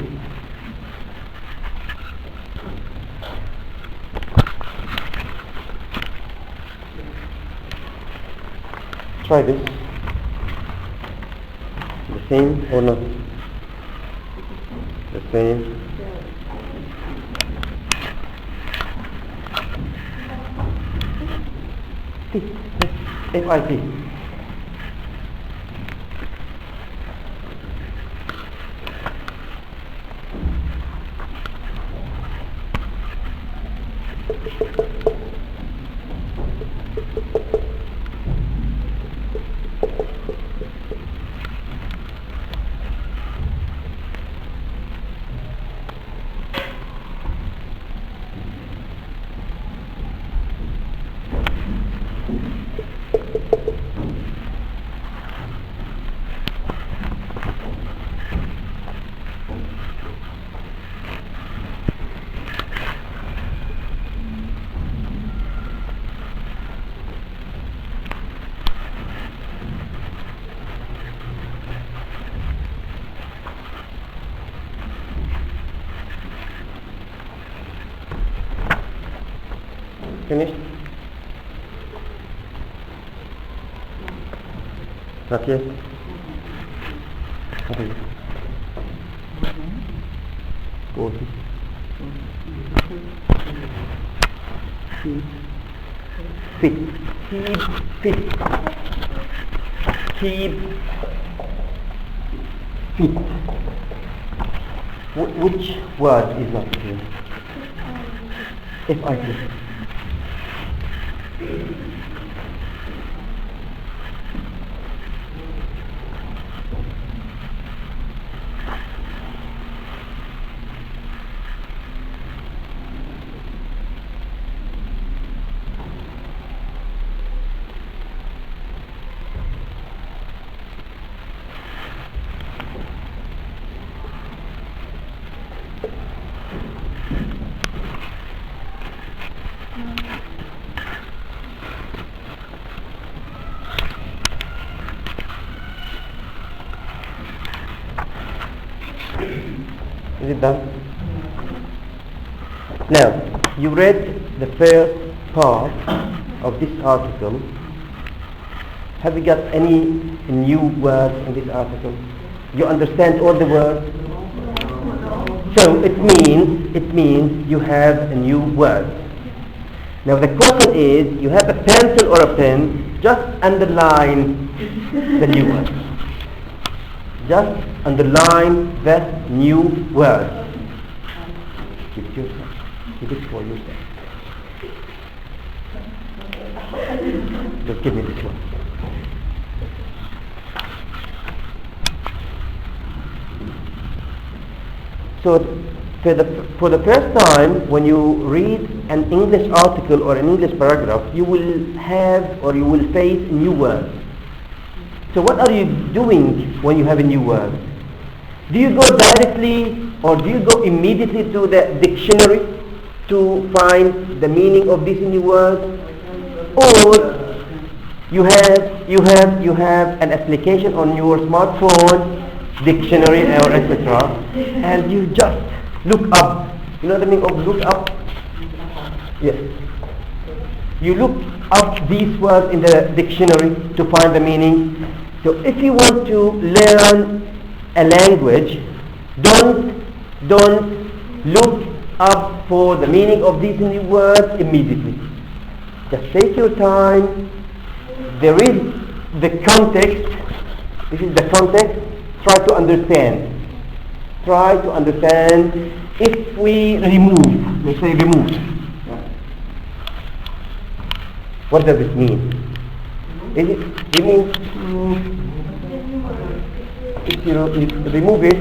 Try this. The same or not? The same. FIT. Finished? Not yet? Okay. 40. Fit. Fit. Keep fit. Which word is not clear? F-I-T. Is it done? Now, you read the first part of this article. Have you got any new words in this article? You understand all the words? So it means you have a new word. Now the question is, you have a pencil or a pen, just underline the new word. Just underline that new word. Keep it yourself. Keep it for yourself. Just give me this one. So for the first time, when you read an English article or an English paragraph, you will have or you will face new words. So what are you doing when you have a new word? Do you go directly or do you go immediately to the dictionary to find the meaning of this new word? Or you have an application on your smartphone, dictionary or etc., and you just look up. You know the meaning of look up? Yes. You look up these words in the dictionary to find the meaning. So if you want to learn a language, don't look up for the meaning of these new words immediately. Just take your time. There is the context. This is the context. Try to understand. Try to understand. If we remove, let's say remove. What does it mean? Is it means if you remove it,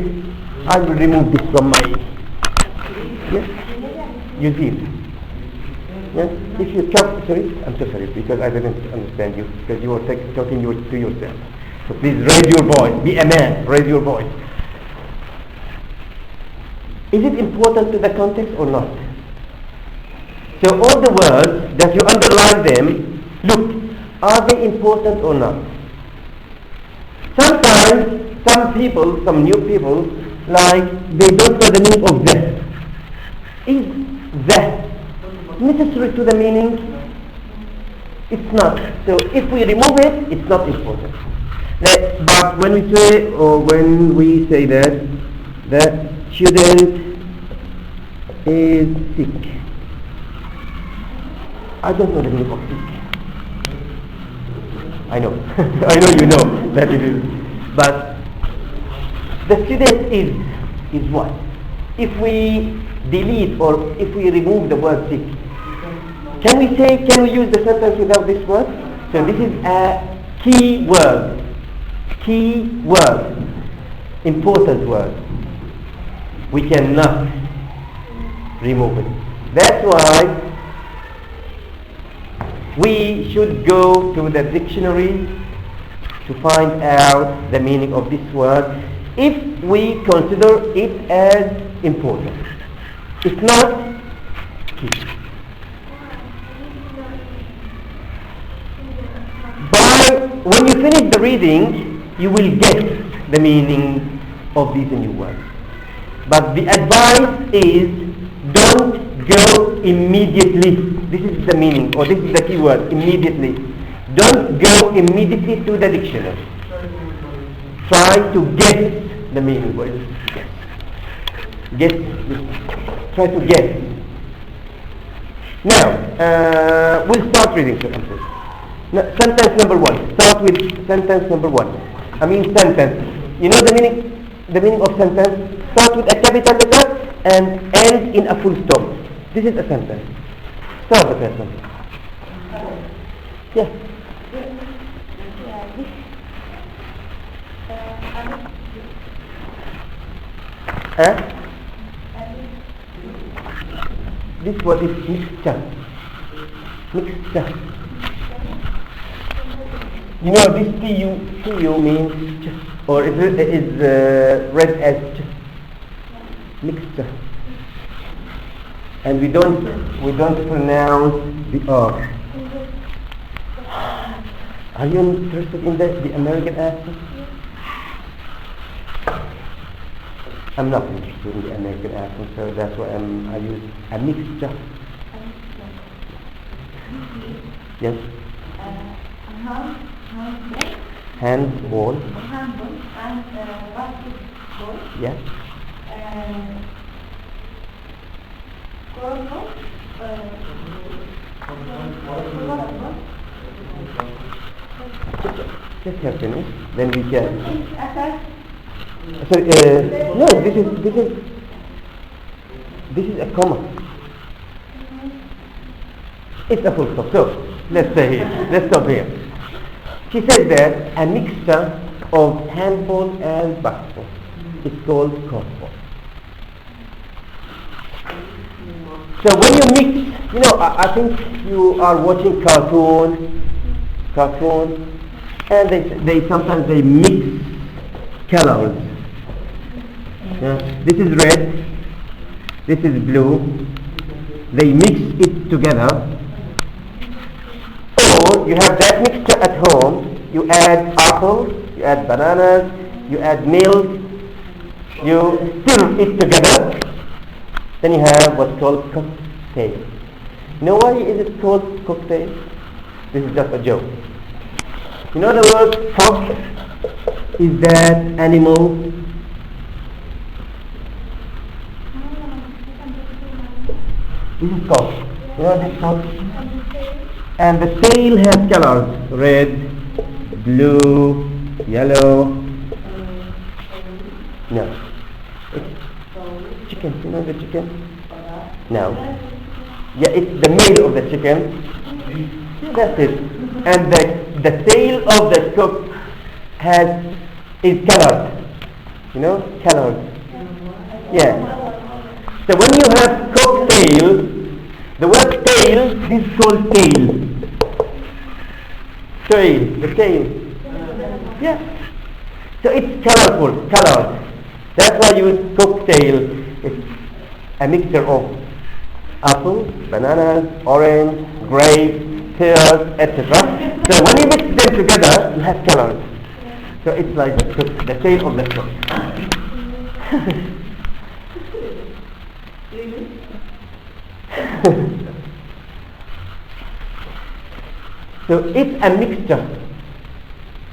I will remove this from my. Yes, you see it. Yes, if you come, sorry, I'm so sorry because I didn't understand you because you were talking to yourself. So please raise your voice. Be a man. Raise your voice. Is it important to the context or not? So all the words that you underline them, look. Are they important or not? Sometimes, some new people, like, they don't know the meaning of that. Is that necessary to the meaning? It's not. So if we remove it, it's not important. But when we say that the student is sick, I don't know the meaning of sick. I know. I know you know that it is. But the student is what? If we delete or if we remove the word sick, can we use the sentence without this word? So this is a key word. Key word. Important word. We cannot remove it. That's why we should go to the dictionary to find out the meaning of this word if we consider it as important. If not, keep it. When you finish the reading, you will get the meaning of these new words. But the advice is don't go immediately. This is the meaning, or this is the key word, immediately. Don't go immediately to the dictionary. Try to get the meaning. Yes. Guess. Try to guess. Now, we'll start reading the answers. Now, sentence number 1. Start with sentence number 1. I mean sentence. You know the meaning? The meaning of sentence? Start with a capital letter and end in a full stop. This is a sentence. Start the first sentence. Yeah. This word is mixture. Mixture. You know this TU means or is read as mixture. And we don't pronounce the R. Are you interested in the American accent? I'm not interested in the American accent, so that's why I use a mixture. Yes. Handball. Handball and basketball. Yes. Just have finish, then we can. Sorry, no, this is a comma. It's a full stop. So let's stay here. Let's stop here. She said that a mixture of handball and basketball is called cornball. So when you mix, you know, I think you are watching cartoon, and they sometimes they mix colors. Yeah. This is red, this is blue. They mix it together. Or you have that mixture at home. You add apples, you add bananas, you add milk. You stir it together. Then you have what's called cocktail. You know why is it called cocktail? This is just a joke. You know the word cock? Is that animal? This is cock. You know this cock? And the tail has colors. Red, blue, yellow. No. It's chicken. You know the chicken? No. Yeah, it's the male of the chicken. Yeah, that's it. And the tail of the cock is colored. You know, colored. Yeah. So when you have cocktail, the word tail, this is called tail. Tail, the tail. Yeah. So it's colorful, colored. That's why you use cocktail. It's a mixture of apple, bananas, orange, grapes, pears, etc. So when you mix them together, you have colors. So it's like the tail of the cock. So it's a mixture.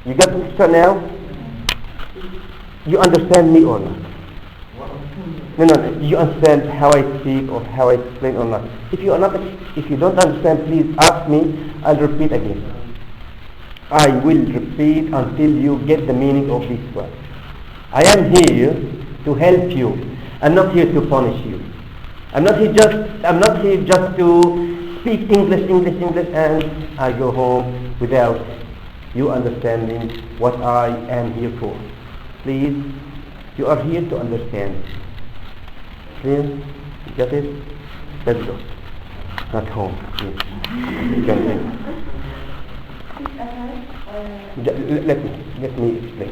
You got the mixture now? You understand me or not? No. You understand how I speak or how I explain or not? If you don't understand, please ask me. I'll repeat again. I will repeat until you get the meaning of this word. I am here to help you. I'm not here to punish you. I'm not here just to speak English, and I go home without you understanding what I am here for. Please, you are here to understand. Clear? You got it? Let's go. Not home. Yes. You can let me explain.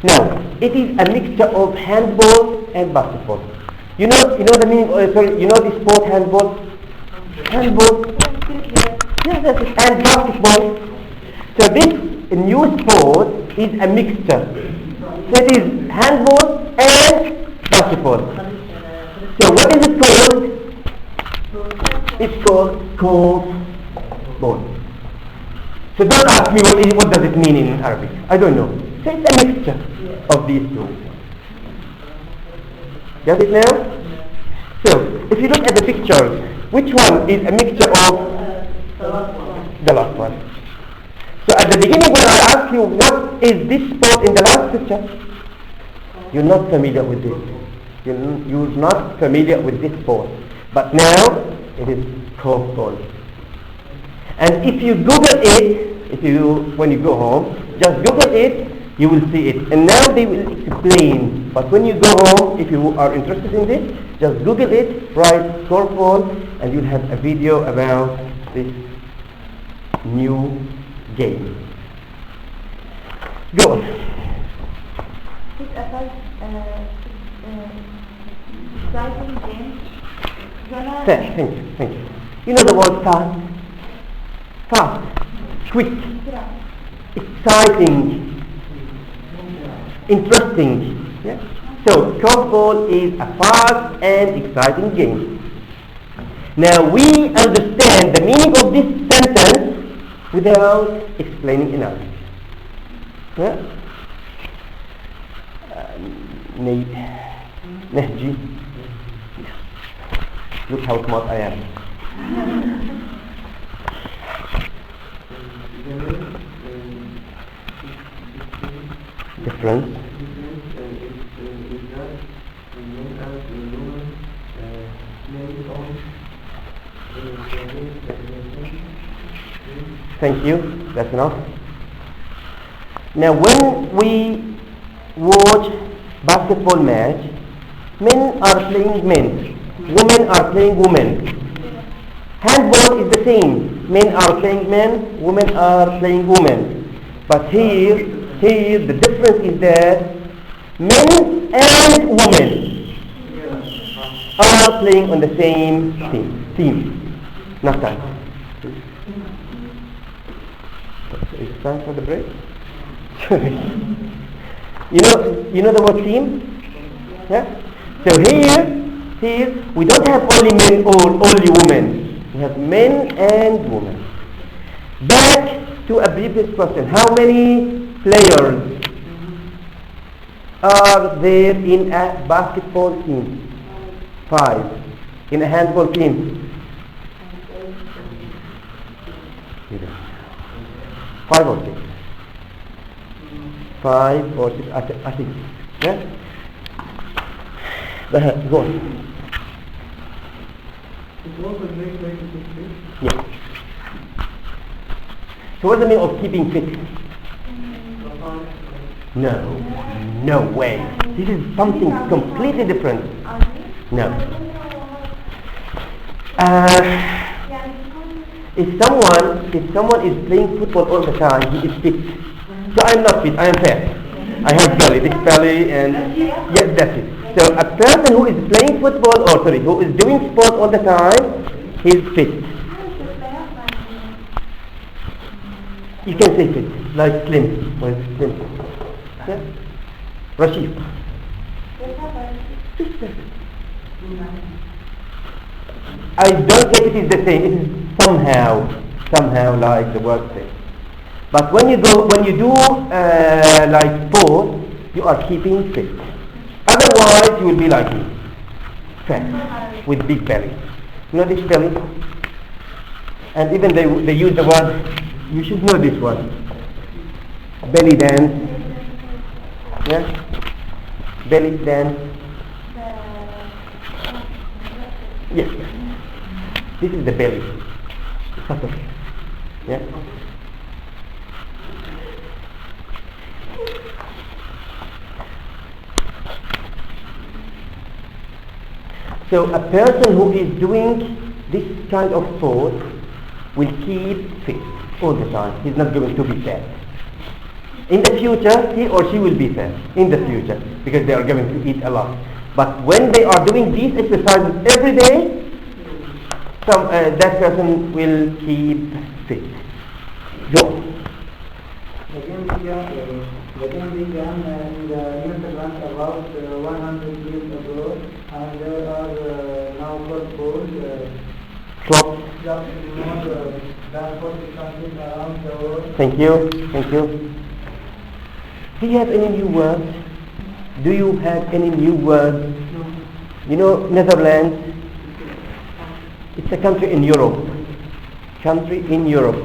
Now, it is a mixture of handball and basketball. You know the meaning. You know the sport handball. Handball. Yeah, that's it. And basketball. So this new sport is a mixture. So it is handball and basketball. So what is it called? It's called cornball. So don't ask me what does it mean in Arabic. I don't know. So it's a mixture of these two. Got it now? if you look at the pictures, which one is a mixture of the last one? So at the beginning when I ask you what is this sport in the last picture, you're not familiar with this. You're not familiar with this sport. But now it is korfball. And if you Google it, when you go home, just Google it, you will see it. And now they will explain. But when you go home, if you are interested in this, just Google it, write korfball, and you'll have a video about this new game. Go on. It's a first exciting game. Thank you. You know the word fast? Fast, quick, exciting, interesting. Yeah? So korfball is a fast and exciting game. Now we understand the meaning of this sentence without explaining enough. Yeah? Nehji. Look how smart I am. Difference. Thank you. That's enough. Now, when we watch basketball match, men are playing men, women are playing women. Handball is the same. Men are playing men, women are playing women. But here the difference is that men and women are playing on the same team. Not time. It's time for the break. You know the word team? Yeah? So here we don't have only men or only women. We have men and women. Back to a previous question. How many players are there in a basketball team? 5. In a handball team? 5 or 6? 5 or 6, I think. Yeah? Go on. Yeah. So what's the meaning of keeping fit? No way. This is something completely different. No. If someone is playing football all the time, he is fit. So I'm not fit, I am fat. I have belly, this belly, and yes, that's it. So a person who is playing football, who is doing sport all the time, he is fit. You can say fit, like slim, or slim. Yeah? Rashid. I don't think it is the same. It is somehow like the word says. But when you do like sport, you are keeping fit. Otherwise, you will be like me, fat, with big belly. You know this belly? And even they use the word, you should know this one, belly dance. Yeah? Belly dance. Yes. This is the belly. Sort of. Yeah? So a person who is doing this kind of sport will keep fit all the time. He's not going to be fat. In the future, he or she will be fat. In the future, because they are going to eat a lot. But when they are doing these exercises every day, that person will keep fit. Go. The game began in the Netherlands about 100 years ago, and there are now football Stop. just more than 40 countries around the world. Thank you. Do you have any new words? You know Netherlands? It's a country in Europe. Country in Europe.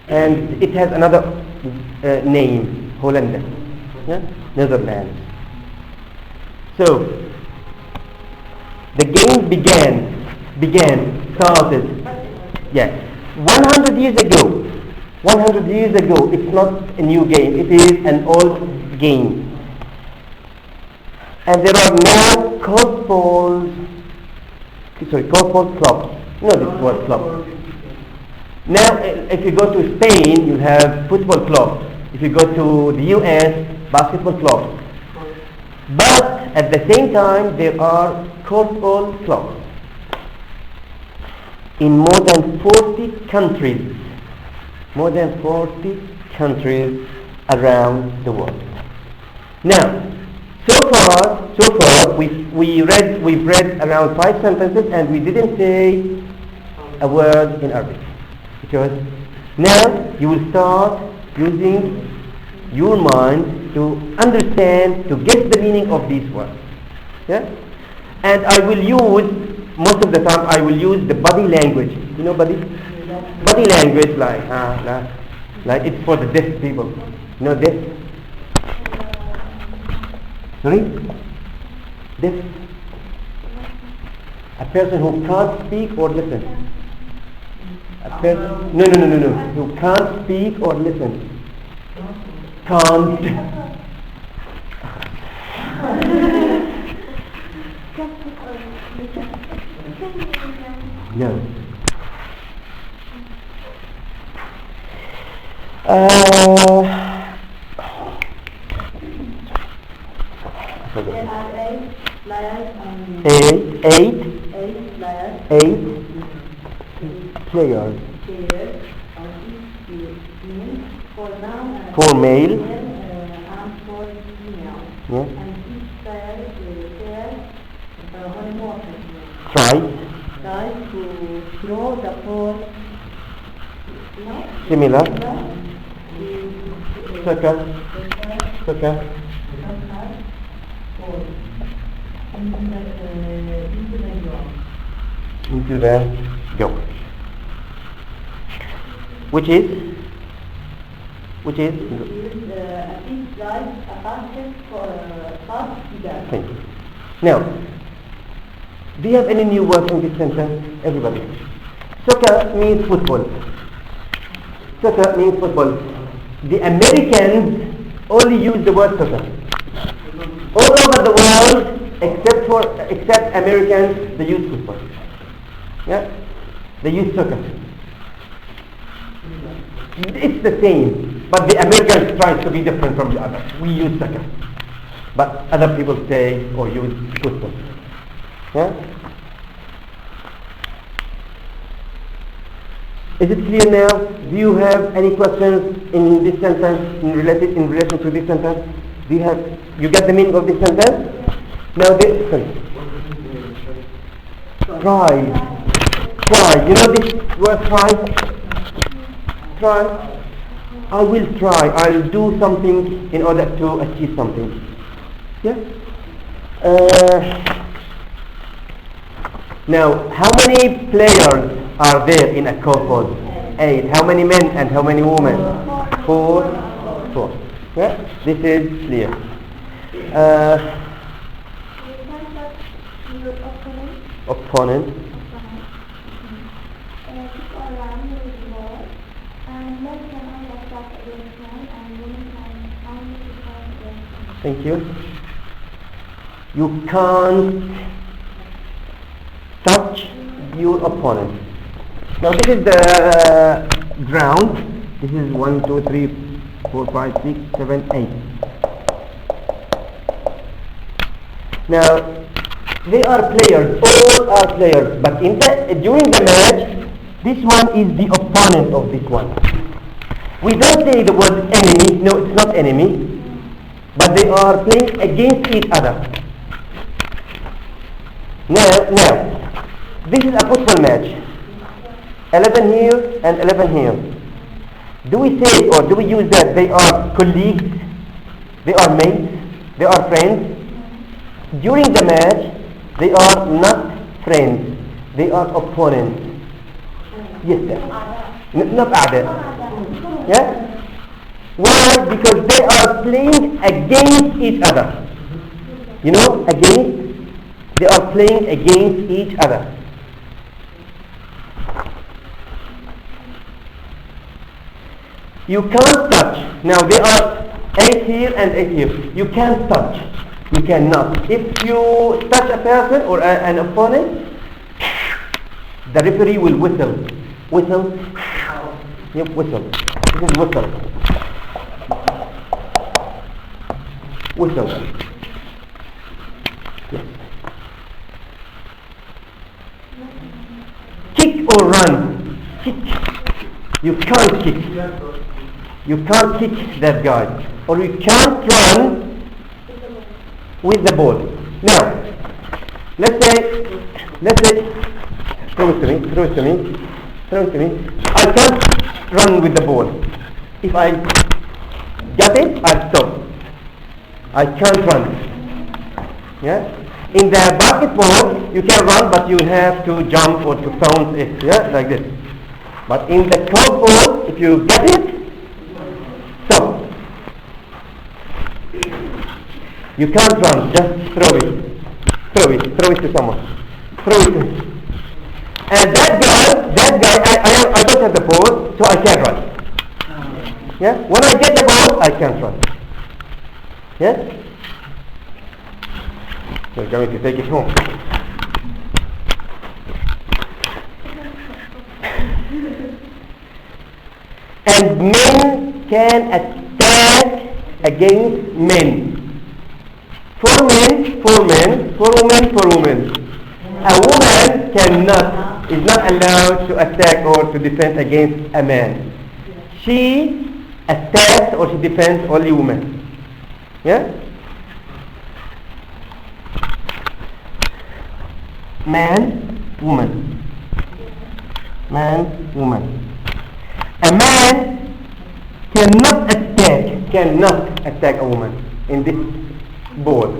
And it has another name, Holland. Yeah? Netherlands. So, the game started, yes, 100 years ago. 100 years ago, it's not a new game, it is an old game. And there are now cornhole clubs. No, this word club. Now, if you go to Spain, you have football clubs. If you go to the US, basketball clubs. But at the same time, there are cornhole clubs in more than 40 countries. More than 40 countries around the world. Now, so far, we've read around 5 sentences, and we didn't say a word in Arabic, because now you will start using your mind to understand, to get the meaning of these words. Yeah? And I will use, most of the time, I will use the body language. You know body language, like it's for the deaf people. You know deaf? Sorry? Deaf? A person who can't speak or listen. A person? No. Who can't speak or listen. Can't. No. Eight players. For male. And for female. Yes. And each player Try to throw the ball. similar. Soccer. Into the goal. Which is It's like a basket for Thank you. Now, do you have any new words in this sentence? Everybody. Soccer means football. Soccer means football. The Americans only use the word soccer. All over the world, except Americans, they use football. Yeah? They use soccer. It's the same, but the Americans try to be different from the others. We use soccer, but other people say or use football. Yeah? Is it clear now? Do you have any questions in this sentence in relation to this sentence? You get the meaning of this sentence? Now this sentence. Try. You know this word try? Try. I will try. I'll do something in order to achieve something. Yeah? Now, how many players are there in a cornhole? 8. How many men and how many women? 4. Yeah? This is clear. Opponent. Thank you. You can't touch your opponent. Now this is the ground. This is 1, 2, 3, 4, 5, 6, 7, 8. Now they are players. All are players. But during the match, this one is the opponent of this one. We don't say the word enemy. No, it's not enemy. But they are playing against each other. Now, this is a football match. 11 here and 11 here. Do we say or do we use that they are colleagues, they are mates, they are friends? During the match, they are not friends. They are opponents. Yes, sir. Not أعداء. Yeah? Why? Because they are playing against each other. You know, against. They are playing against each other. You can't touch. Now there are 8 here and 8 here. You can't touch. You cannot. If you touch a person or an opponent, the referee will whistle. Whistle. Yep, whistle. This is whistle. Whistle. Yes. Kick or run. Kick. You can't kick. You can't kick that guy. Or you can't run with the ball. Now, let's say, throw it to me. I can't run with the ball. If I get it, I'll stop. I can't run. Yeah? In the basketball, you can run, but you have to jump or to bounce it. Yeah, like this. But in the corkball, if you get it, stop. You can't run, just throw it to someone. Throw it to him. And that guy, I don't have the ball, so I can't run. Yeah? When I get the ball, I can't run. Yes? We're going to take it home. And men can attack against men. For men, for women. A woman is not allowed to attack or to defend against a man. She attacks or she defends only women. Yeah? Man, woman. Man, woman. A man cannot attack a woman in this board.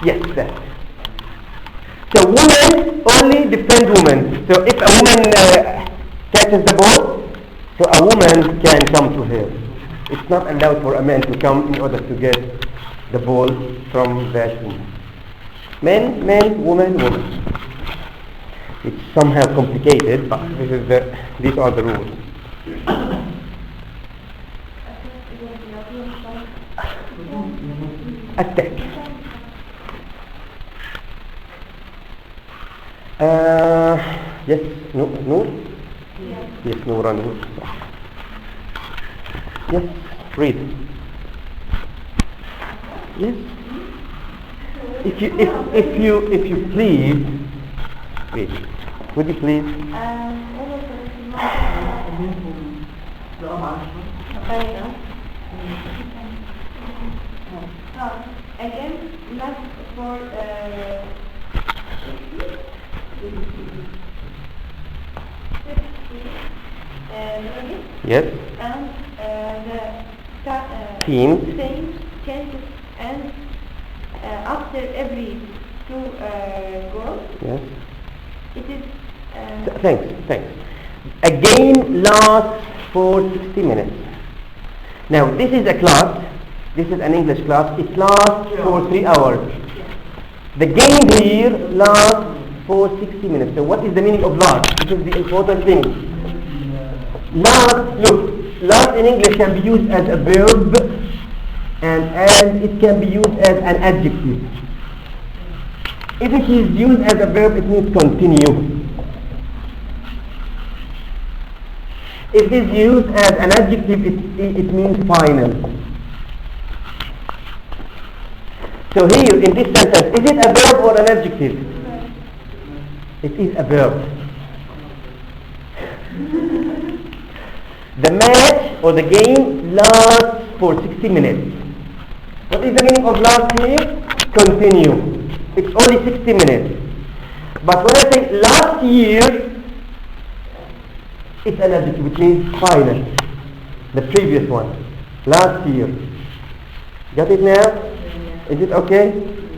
Yes, that. So women only defend women. So if a woman catches the ball, so a woman can come to her. It's not allowed for a man to come in order to get the ball from that woman. Men, woman. It's somehow complicated, but these are the rules. Attack. Yes, Noor? Yes, Noor. Yes, read. Yes. If you please, read. Would you please? Again, not for yes. And the team changes and after every 2 goals. Yes. It is. Thanks. A game lasts for 60 minutes. Now this is a class. This is an English class. It lasts for 3 hours. The game here lasts for 60 minutes. So what is the meaning of last? This is the important thing. Last in English can be used as a verb and it can be used as an adjective. If it is used as a verb, it means continue. If it is used as an adjective, it means final. So here in this sentence, is it a verb or an adjective? It is a verb. The match or the game lasts for 60 minutes. What is the meaning of last here? Continue. It's only 60 minutes. But when I say last year, it's an adjective, which means final. The previous one. Last year. Got it now? Is it okay?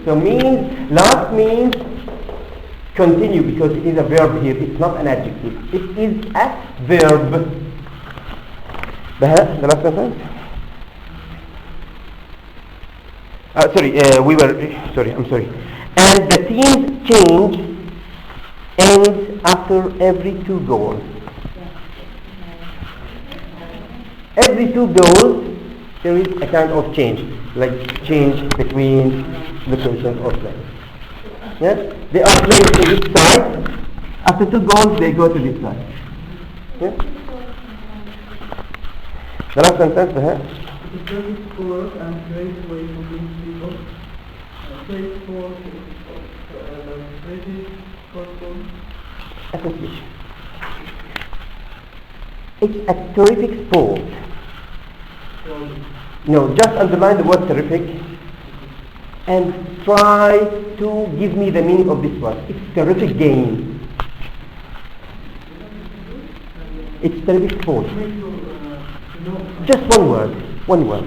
So last means continue because it is a verb here. It's not an adjective. It is a verb. The last sentence. I'm sorry. And the team's change ends after every 2 goals. Every 2 goals, there is a kind of change, like change between locations or places. Yes? They are playing to this side. After 2 goals, they go to this side. Yes? The last sentence, It is very poor and great way to meet people. Great for British football. Association. It's a terrific sport. No, just underline the word terrific and try to give me the meaning of this word. It's terrific game. It's terrific sport. Just one word.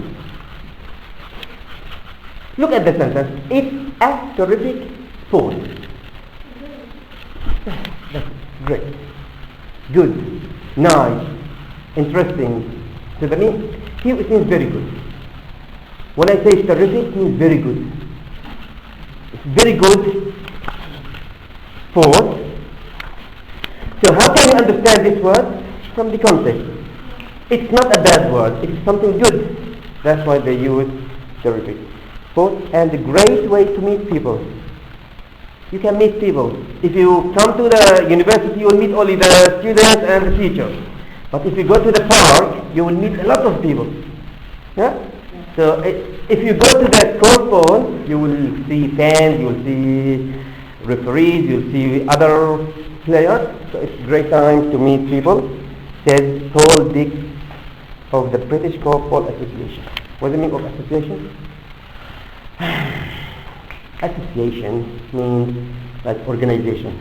Look at the sentence. It's a terrific sport. That's great. Good. Nice. Interesting. So that means here it means very good. When I say terrific, it means very good. It's very good sport. So how can you understand this word? From the context. It's not a bad word. It's something good. That's why they use terrific sport. And a great way to meet people. You can meet people. If you come to the university, you will meet only the students and the teachers. But if you go to the park, you will meet a lot of people. Yeah? So if you go to the cornfield, you will see fans, you will see referees, you will see other players. So it's a great time to meet people. Says Paul Dix of the British Cornfield Association. What does it mean of association? Association means like organization.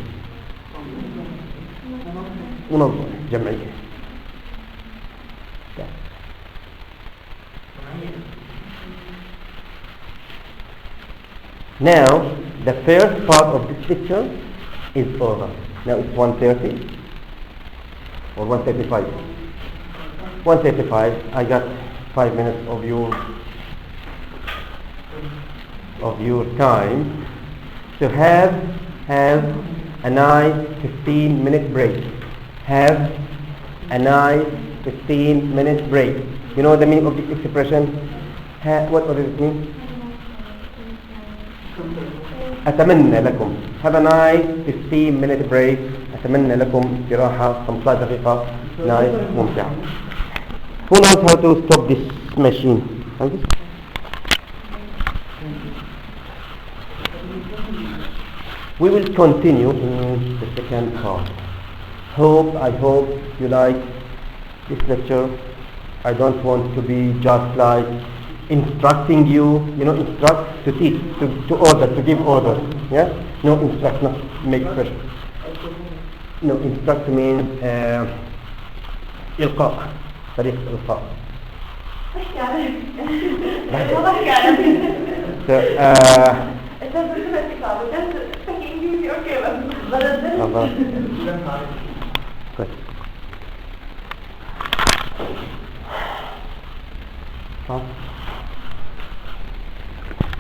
منظمة جمعية. Now the first part of this picture is over. Now it's 1:30 or 1:35. 1:35. I got 5 minutes of your time. So have a nice 15-minute break. Have a nice 15-minute break. You know the meaning of this expression? What does it mean? أتمنى لكم. Have a nice 15-minute break. أتمنى لكم استراحة 15 دقيقة. Nice ممتعة. Who knows how to stop this machine? We will continue in the second part. I hope you like this lecture. I don't want to be just like instructing you, instruct to teach, to order, to give orders. Yeah? No, instruct, not make pressure. No, instruct means إلقاء. طريقة إلقاء.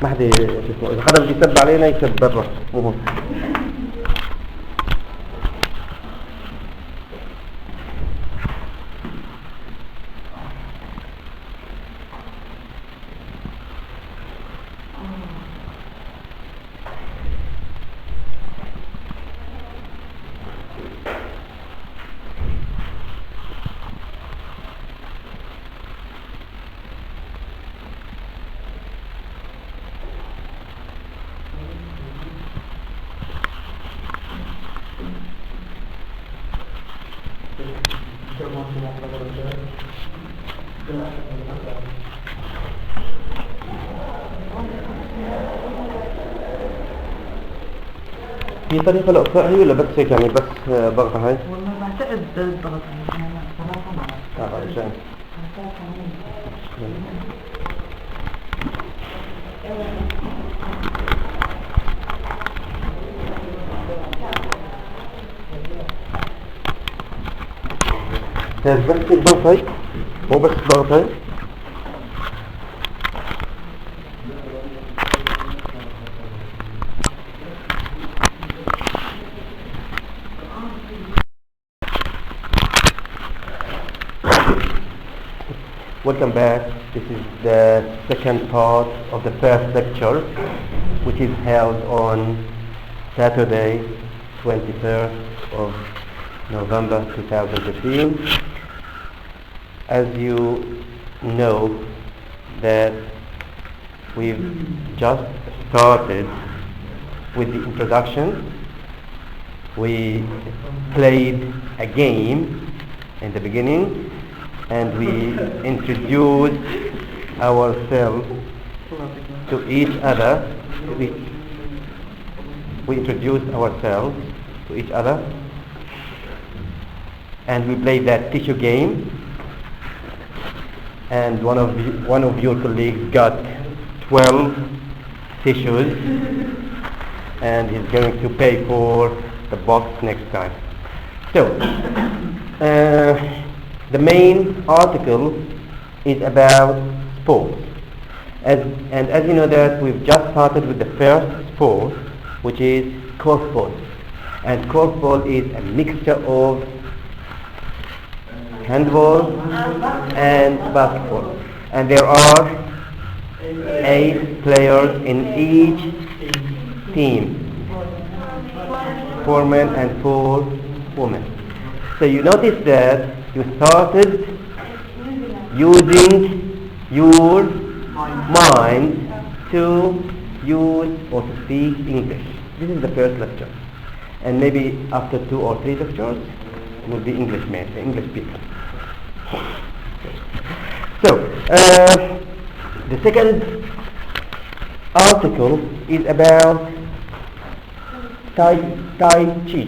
ما حدا يسمع. إذا حدا بده يسب علينا يسب برا مو هون. في طريقة لإطفاء هي ولا بس هيك يعني بس ضغطة هاي؟ والله بعتقد الضغط عشان بس الضغطي مو بس ضغطي. Welcome back. This is the second part of the first lecture, which is held on Saturday, 23rd of November 2015. As you know that we've just started with the introduction. We played a game in the beginning and we introduced ourselves to each other. We introduced ourselves to each other and we played that tissue game, and one of your colleagues got 12 tissues and he's going to pay for the box next time. So the main article is about sports, and as you know that we've just started with the first sport, which is korfball. And korfball is a mixture of handball and basketball, and there are 8 players in each team, 4 men and 4 women. So you notice that you started using your mind to use or to speak English. This is the first lecture, and maybe after 2 or 3 lectures will be English speaker. So the second article is about Tai Chi.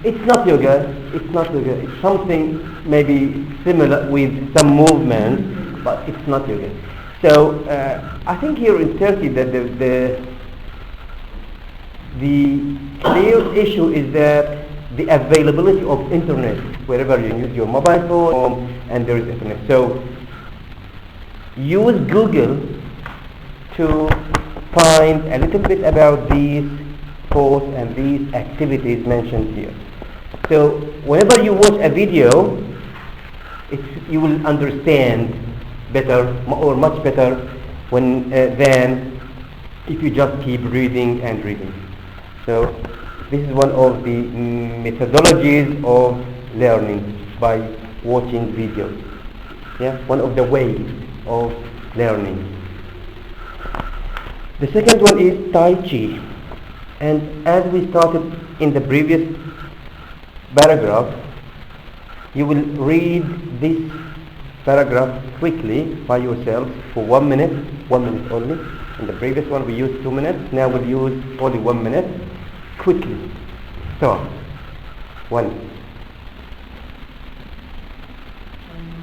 It's not yoga. It's something maybe similar with some movement, but it's not yoga. So I think here in Turkey that the clear issue is that the availability of internet wherever you use your mobile phone and there is internet. So use Google to find a little bit about these sports and these activities mentioned here. So whenever you watch a video, you will understand better or much better when than if you just keep reading and reading. So this is one of the methodologies of learning, by watching videos. Yeah, one of the ways of learning. The second one is Tai Chi. And as we started in the previous paragraph, you will read this paragraph quickly by yourself for 1 minute only. In the previous one we used 2 minutes, now we'll use only 1 minute. Quickly. So, 1.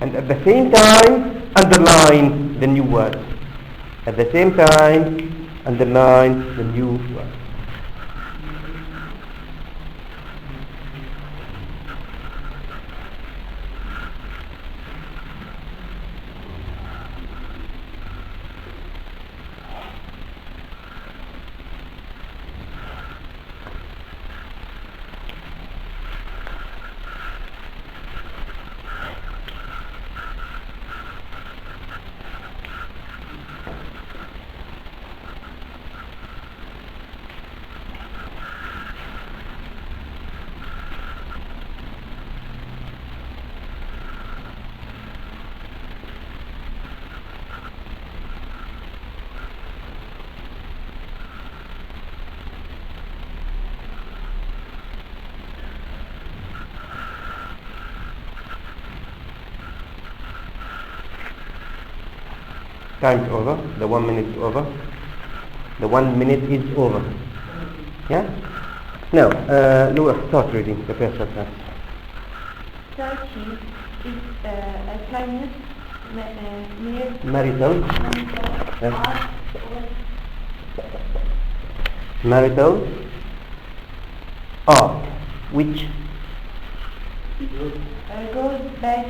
And at the same time, underline the new words. At the same time, underline the new words. Time is over. The 1 minute is over. The 1 minute is over. Yeah? Now, Laura, start reading the first sentence. Tai Chi is a Chinese Marital. Yes. art Marital art. which goes back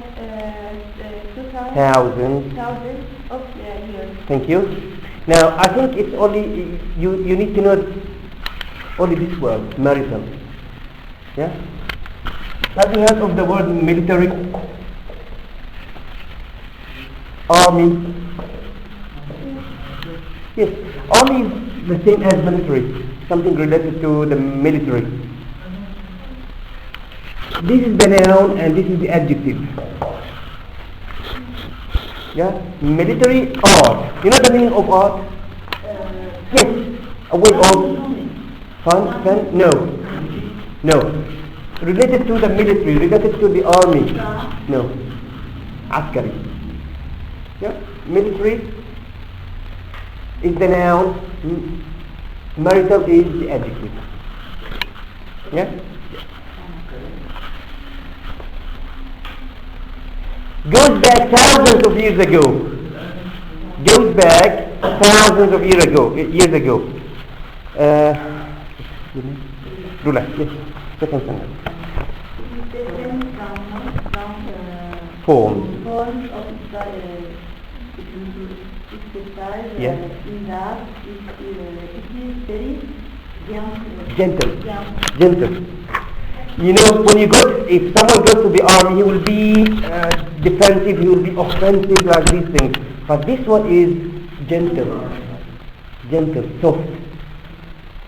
2000 thousands. of years. Thank you. Now, I think it's only, you need to know only this word, marital. Yeah? Have you heard of the word military? Army? Yes, army is the same as military, something related to the military. This is the noun and this is the adjective. Yeah, military art. You know the meaning of art? Yes, a way of fun? No. Related to the military, related to the army. No. Askari. Yeah, military is the noun, marital is the adjective. Yeah? Goes back thousands of years ago. Goes back thousands of years ago. Rula, yes, second sentence. Forms. Forms of exercise. Yeah. In that it is very Gentle. You know, when you go, if someone goes to the army, he will be defensive, he will be offensive, like these things. But this one is gentle, soft.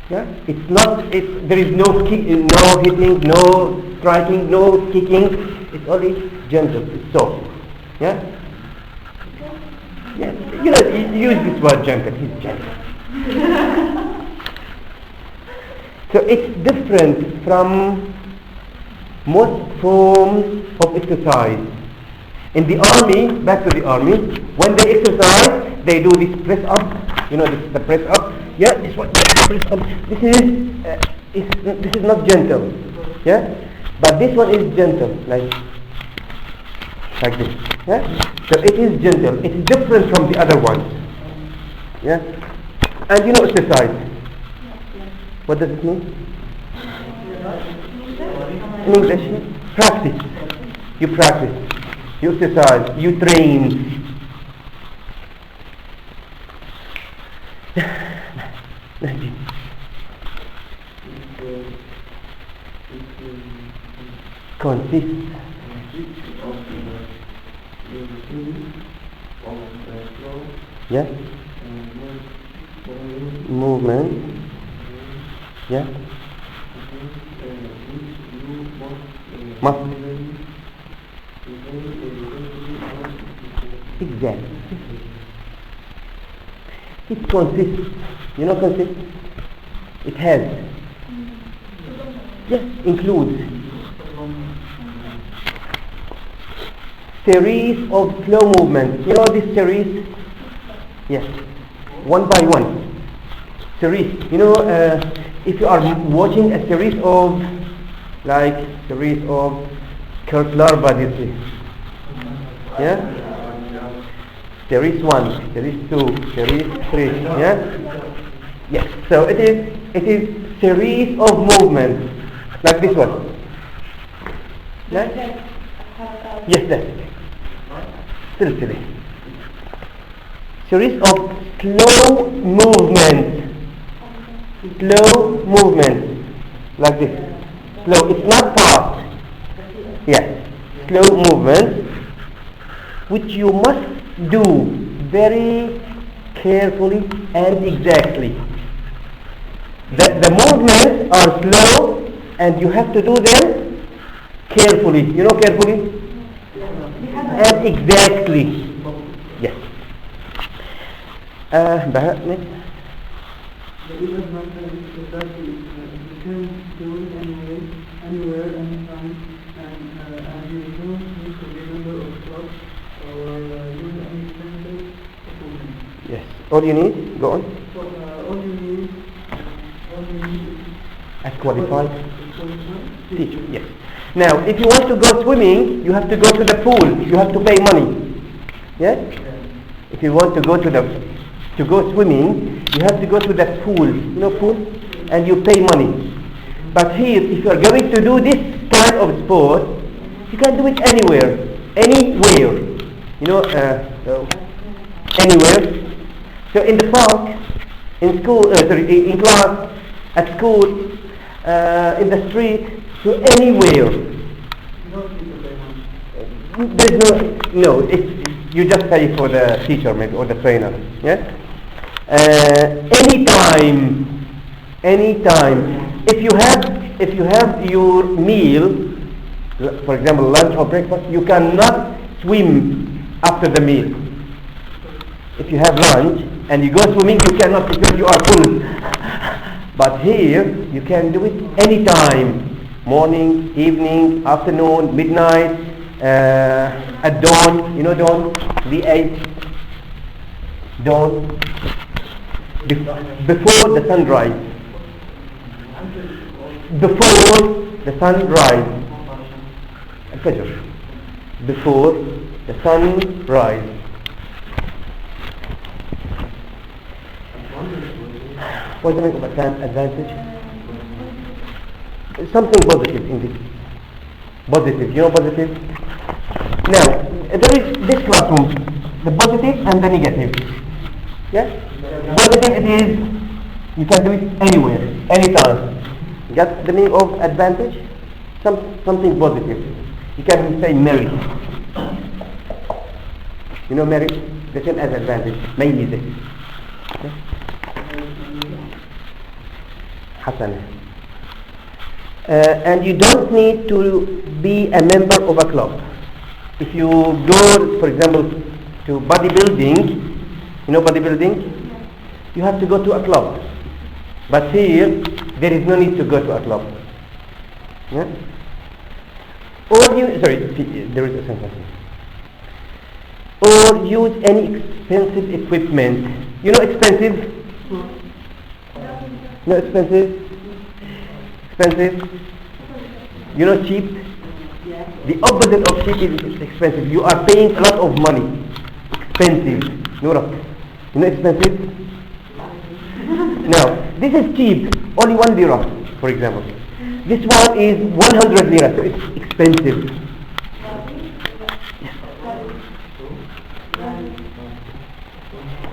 Yeah, it's not. There is no hitting, no striking, no kicking. It's only gentle. It's soft. Yeah. Yeah. You know, you use this word gentle. He's gentle. So it's different from most forms of exercise. In the army, back to the army, when they exercise, they do this press up. You know, the press up. Yeah, this one. Press up. This is not gentle. Yeah, but this one is gentle, like this. Yeah, so it is gentle. It is different from the other ones. Yeah, and you know exercise. What does it mean? In English, practice. You practice. You exercise. You train. Consists yeah, movement. Yeah, must exactly. It consists. You know, consists. It has. Yes, includes. Series of slow movements. You know this series? Yes. One by one. Series. You know, if you are watching a series of, Kurtlar see. Yeah? Series 1, Series 2, Series 3. Yeah? Yes. So it is series of movements. Like this one. Yeah? Yes, that's it. Silsile. Series of slow movements. Like this. Slow. It's not fast. Yeah. Slow movements which you must do very carefully and exactly. The movements are slow and you have to do them carefully. You know, carefully? And exactly. Yes. Next. The event matter is that you can do it anywhere, anytime, and you don't need to remember or stop or use any sentence or movement. Yes. All you need, go on. All you need is A qualified teacher. Yes. Now, if you want to go swimming, you have to go to the pool. You have to pay money. Yes? If you want to go swimming, you have to go to the pool. You know, pool, and you pay money. But here, if you are going to do this kind of sport, you can do it anywhere. You know, anywhere. So in the park, in school, in class, at school, in the street, so anywhere. There's no. It's you just pay for the teacher maybe or the trainer. Yeah. Anytime. If you have your meal, for example, lunch or breakfast, you cannot swim after the meal. If you have lunch and you go swimming, you cannot because you are full. But here, you can do it anytime. Morning, evening, afternoon, midnight, at dawn. You know dawn? V8. Dawn. Before the sunrise. Before the sunrise. Al-Fajr. Before the sunrise. What's the meaning of advantage? Something positive in this. Positive, you know positive? Now, there is this classroom, the positive and the negative. Yeah? Positive it is, you can do it anywhere, anytime. Got the meaning of advantage? Something positive. You can say merit. You know merit? The same as advantage. ميزة. Okay? حسنة. And you don't need to be a member of a club. If you go, for example, to bodybuilding, you know bodybuilding, you have to go to a club. But here, there is no need to go to a club. Yeah? Or there is a sentence. Or use any expensive equipment. You know expensive? No expensive? Expensive? You know cheap? The opposite of cheap is expensive. You are paying a lot of money. Expensive. You know expensive? Now, this is cheap. Only 1 lira, for example. This one is 100 lira, so it's expensive.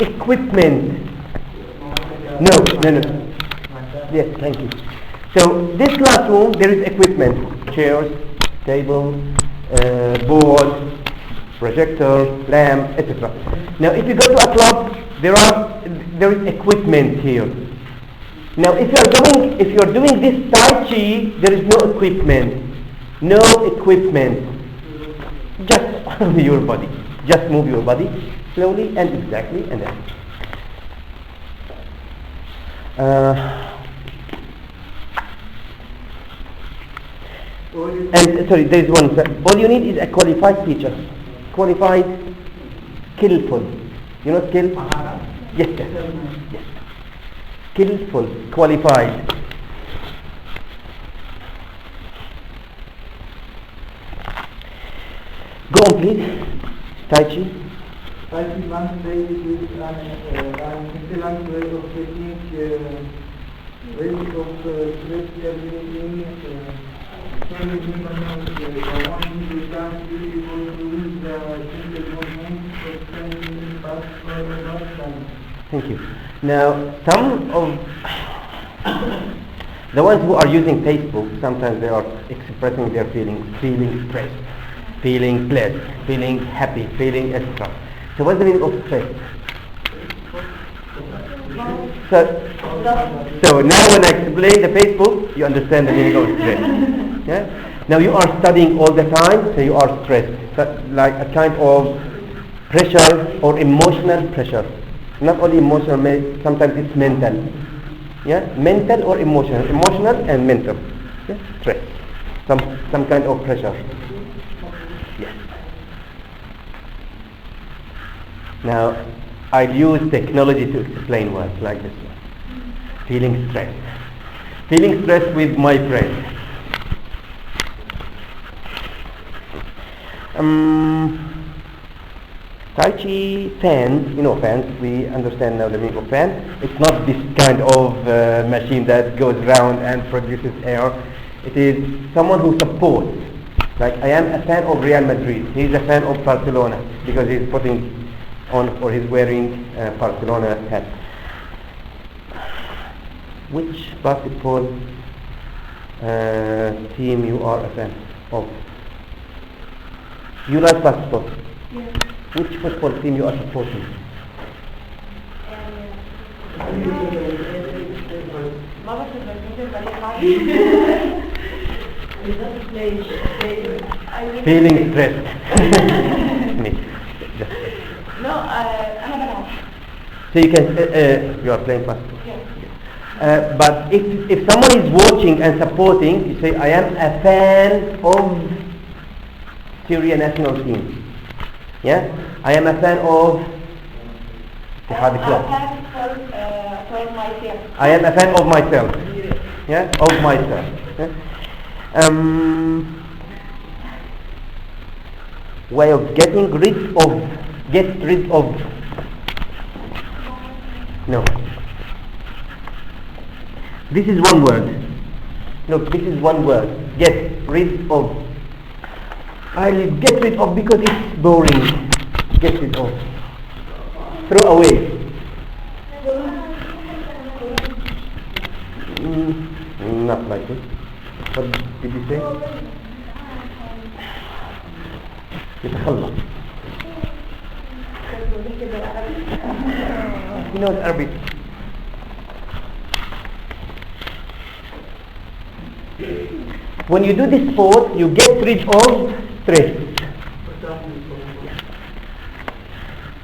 Equipment. No. Yes, thank you. So this classroom, there is equipment, chairs, table, board, projector, lamp, etc. Now, if you go to a club, there is equipment here. Now, if you are doing this Tai Chi, there is no equipment. No equipment. Just move your body. Just move your body slowly and exactly, and then. There is one. All you need is a qualified teacher. Qualified, skillful. You know skill? Yes. Skillful, qualified. Go on, please. Tai Chi. Tai Chi one day is an excellent way of taking ways of stress everything. Thank you. Now, some of the ones who are using Facebook, sometimes they are expressing their feelings, feeling stressed, feeling blessed, feeling happy, feeling etc. So what's the meaning of stress? So now when I explain the Facebook, you understand the meaning of stress. Yeah? Now you are studying all the time, so you are stressed. So like a kind of pressure or emotional pressure. Not only emotional, sometimes it's mental. Yeah, mental or emotional. Emotional and mental. Yeah? Stress. Some kind of pressure. Yes. Now I'll use technology to explain words like this one. Feeling stressed. Feeling stressed with my friend. Tai Chi fans, you know fans, we understand now the meaning of fan. It's not this kind of machine that goes around and produces air. It is someone who supports. Like I am a fan of Real Madrid. He's a fan of Barcelona because he's putting on or he's wearing Barcelona hat. Which basketball team you are a fan of? You like basketball? Yes. Which football team you are supporting? Mama said that he doesn't play. Feeling stressed. Me. Just- No, أنا بلعب. So you can you are playing basketball. Yes. But if someone is watching and supporting, you say I am a fan of Syria national team. Yeah, I am a fan of Ittihad club. For myself. I am a fan of myself. Yeah, of myself. Yeah? Way of getting rid of. Get rid of. No. This is one word. Look, this is one word. Get rid of. I'll get rid of because it's boring. Get rid of. Throw away. Not like this. What did you say? يتخلص. He knows Arabic. When you do this sport, you get rid of stress.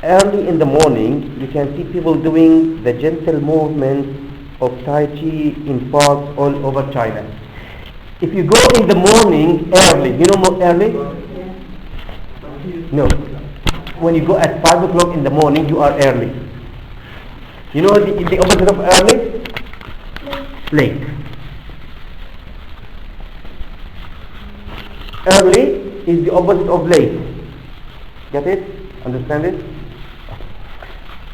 Early in the morning, you can see people doing the gentle movements of Tai Chi in parks all over China. If you go in the morning early, you know more early? No. When you go at 5 o'clock in the morning, you are early. You know the opposite of early? Late. Early is the opposite of late. Get it? Understand it?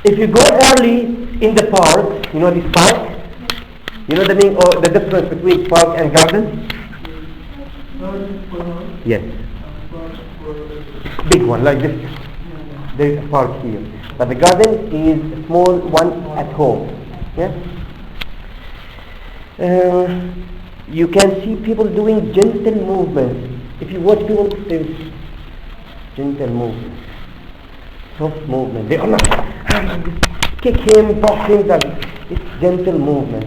If you go early in the park, you know this park? You know the meaning or the difference between park and garden? Yes. Big one like this. There is a park here. But the garden is a small one at home. Yeah? You can see people doing gentle movements. If you watch people, there's gentle movement, soft movement. They are not kick him, box him. It's gentle movement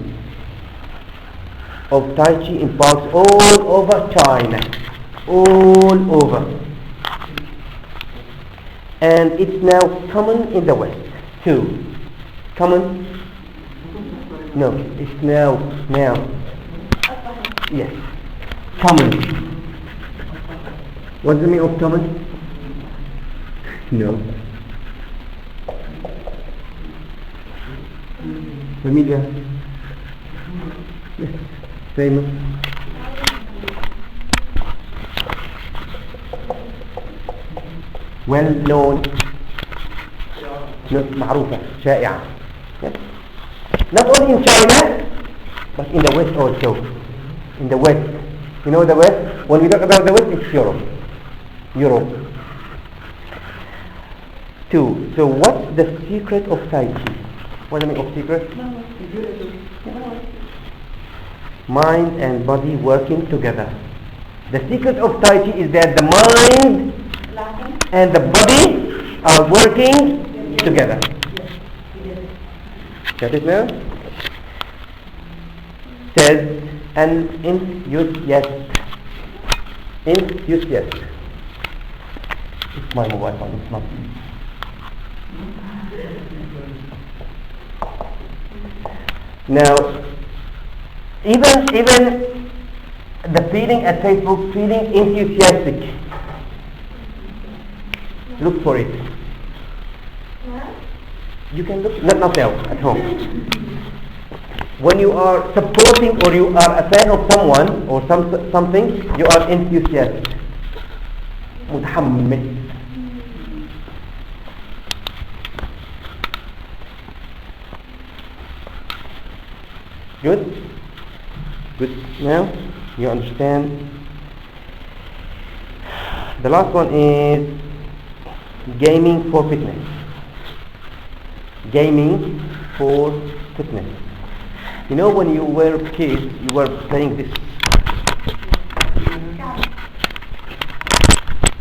of Tai Chi in parks all over China, all over, and it's now common in the West too. Common? No, it's now. Yes, common. What's the meaning of common? No. Familiar? Yes. Famous? Well known? معروفة شائعة. Yes. Not only in China, but in the West also. In the West. You know the West? When we talk about the West, it's Europe. Two. So what's the secret of Tai Chi? What's the meaning of secret? Mind and body working together. The secret of Tai Chi is that the mind and the body are working together. Get it now? Says an enthusiast. Enthusiast. It's my mobile phone, it's not. Now, even the feeling at Facebook, feeling enthusiastic. Look for it. You can look, not now, at home. When you are supporting or you are a fan of someone or something, you are enthusiastic. متحمس. Good? Good. Now you understand. The last one is gaming for fitness. Gaming for fitness. You know, when you were kids, you were playing this.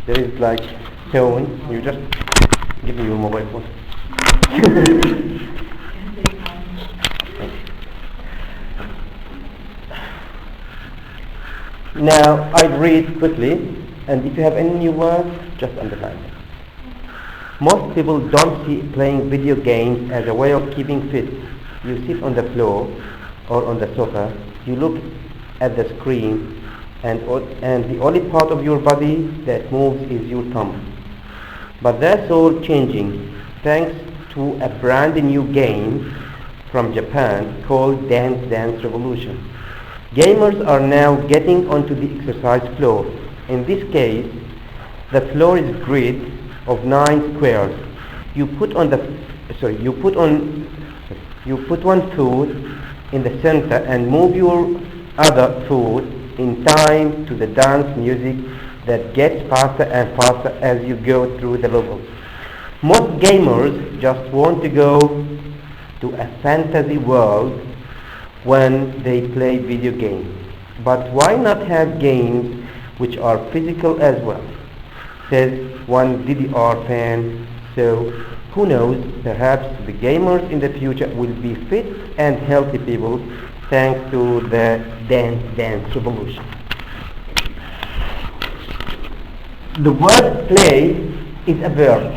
There is like tone. You just give me your mobile phone. Now I'll read quickly, and if you have any new words, just underline them. Most people don't see playing video games as a way of keeping fit. You sit on the floor or on the sofa, you look at the screen, and the only part of your body that moves is your thumb. But that's all changing thanks to a brand new game from Japan called Dance Revolution. Gamers are now getting onto the exercise floor. In this case, the floor is a grid of 9 squares. You put one foot in the center and move your other foot in time to the dance music that gets faster and faster as you go through the levels. Most gamers just want to go to a fantasy world when they play video games. But why not have games which are physical as well? Says one DDR fan. So who knows, perhaps the gamers in the future will be fit and healthy people thanks to the dance revolution. The word play is a verb.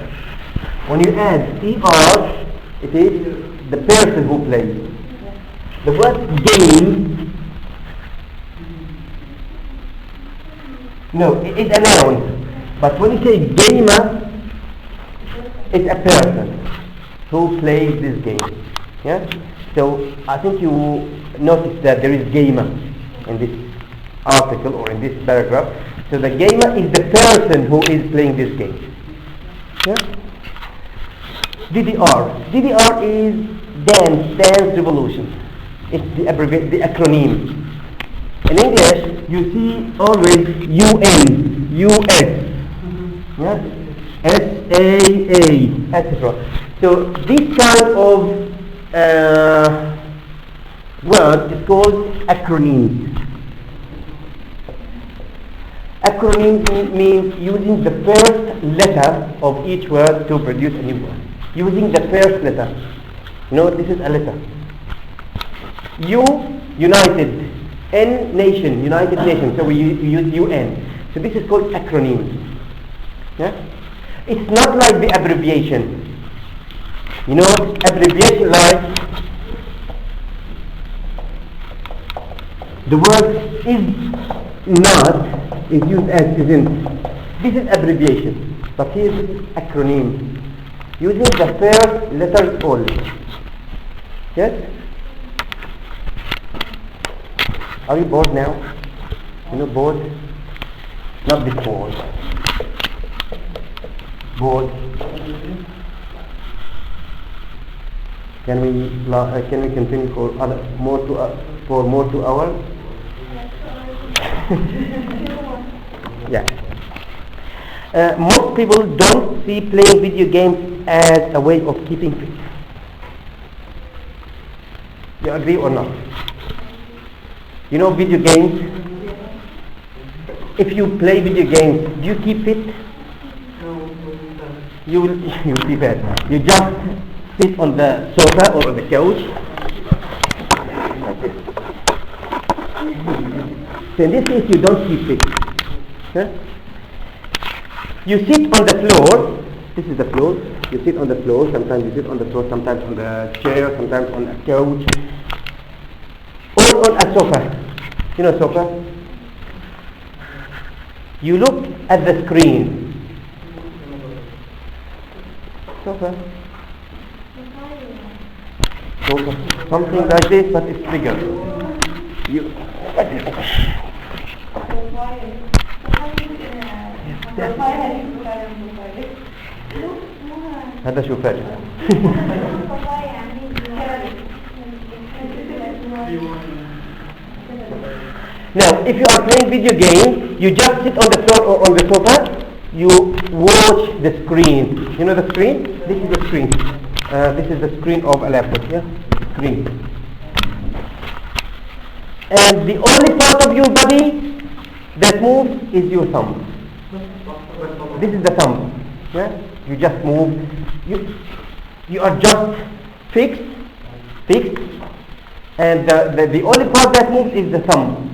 When you add ER, it is the person who plays. The word game, no, it is a noun. But when you say gamer, it's a person who plays this game. Yeah? So I think you notice that there is gamer in this article or in this paragraph. So the gamer is the person who is playing this game. Yeah? DDR is dance revolution. It's the acronym. In English, you see always UN, US, yeah? SAA, etc. So this kind of word is called acronyms. Acronyms means using the first letter of each word to produce a new word. Using the first letter. You know, this is a letter. U, United. N, nation, United Nations. So we use UN. So this is called acronyms. Yeah? It's not like the abbreviation. You know, abbreviation like the word is not is used as isn't. This is abbreviation. But here this is acronym. Using the first letters only. Yes? Are you bored now? You know, bored? Not before. Bored. Can we continue for more 2 hours? Yeah. Most people don't see playing video games as a way of keeping fit. You agree or not? You know, video games. If you play video games, do you keep fit? You will be fat. You just sit on the sofa or on the couch. So in this case, you don't keep fit. Okay? You sit on the floor. This is the floor. You sit on the floor. Sometimes you sit on the floor. Sometimes on the chair. Sometimes on a couch. Or on a sofa. You know, sofa. You look at the screen. Sofa. Something like this, but it's bigger. هذا شوفاج. Now, if you are playing video game, you just sit on the floor or on the sofa, you watch the screen. You know the screen? This is the screen. This is the screen of a laptop, yeah? Screen. And the only part of your body that moves is your thumb. This is the thumb. Yeah? You just move. You are just fixed, and the only part that moves is the thumb.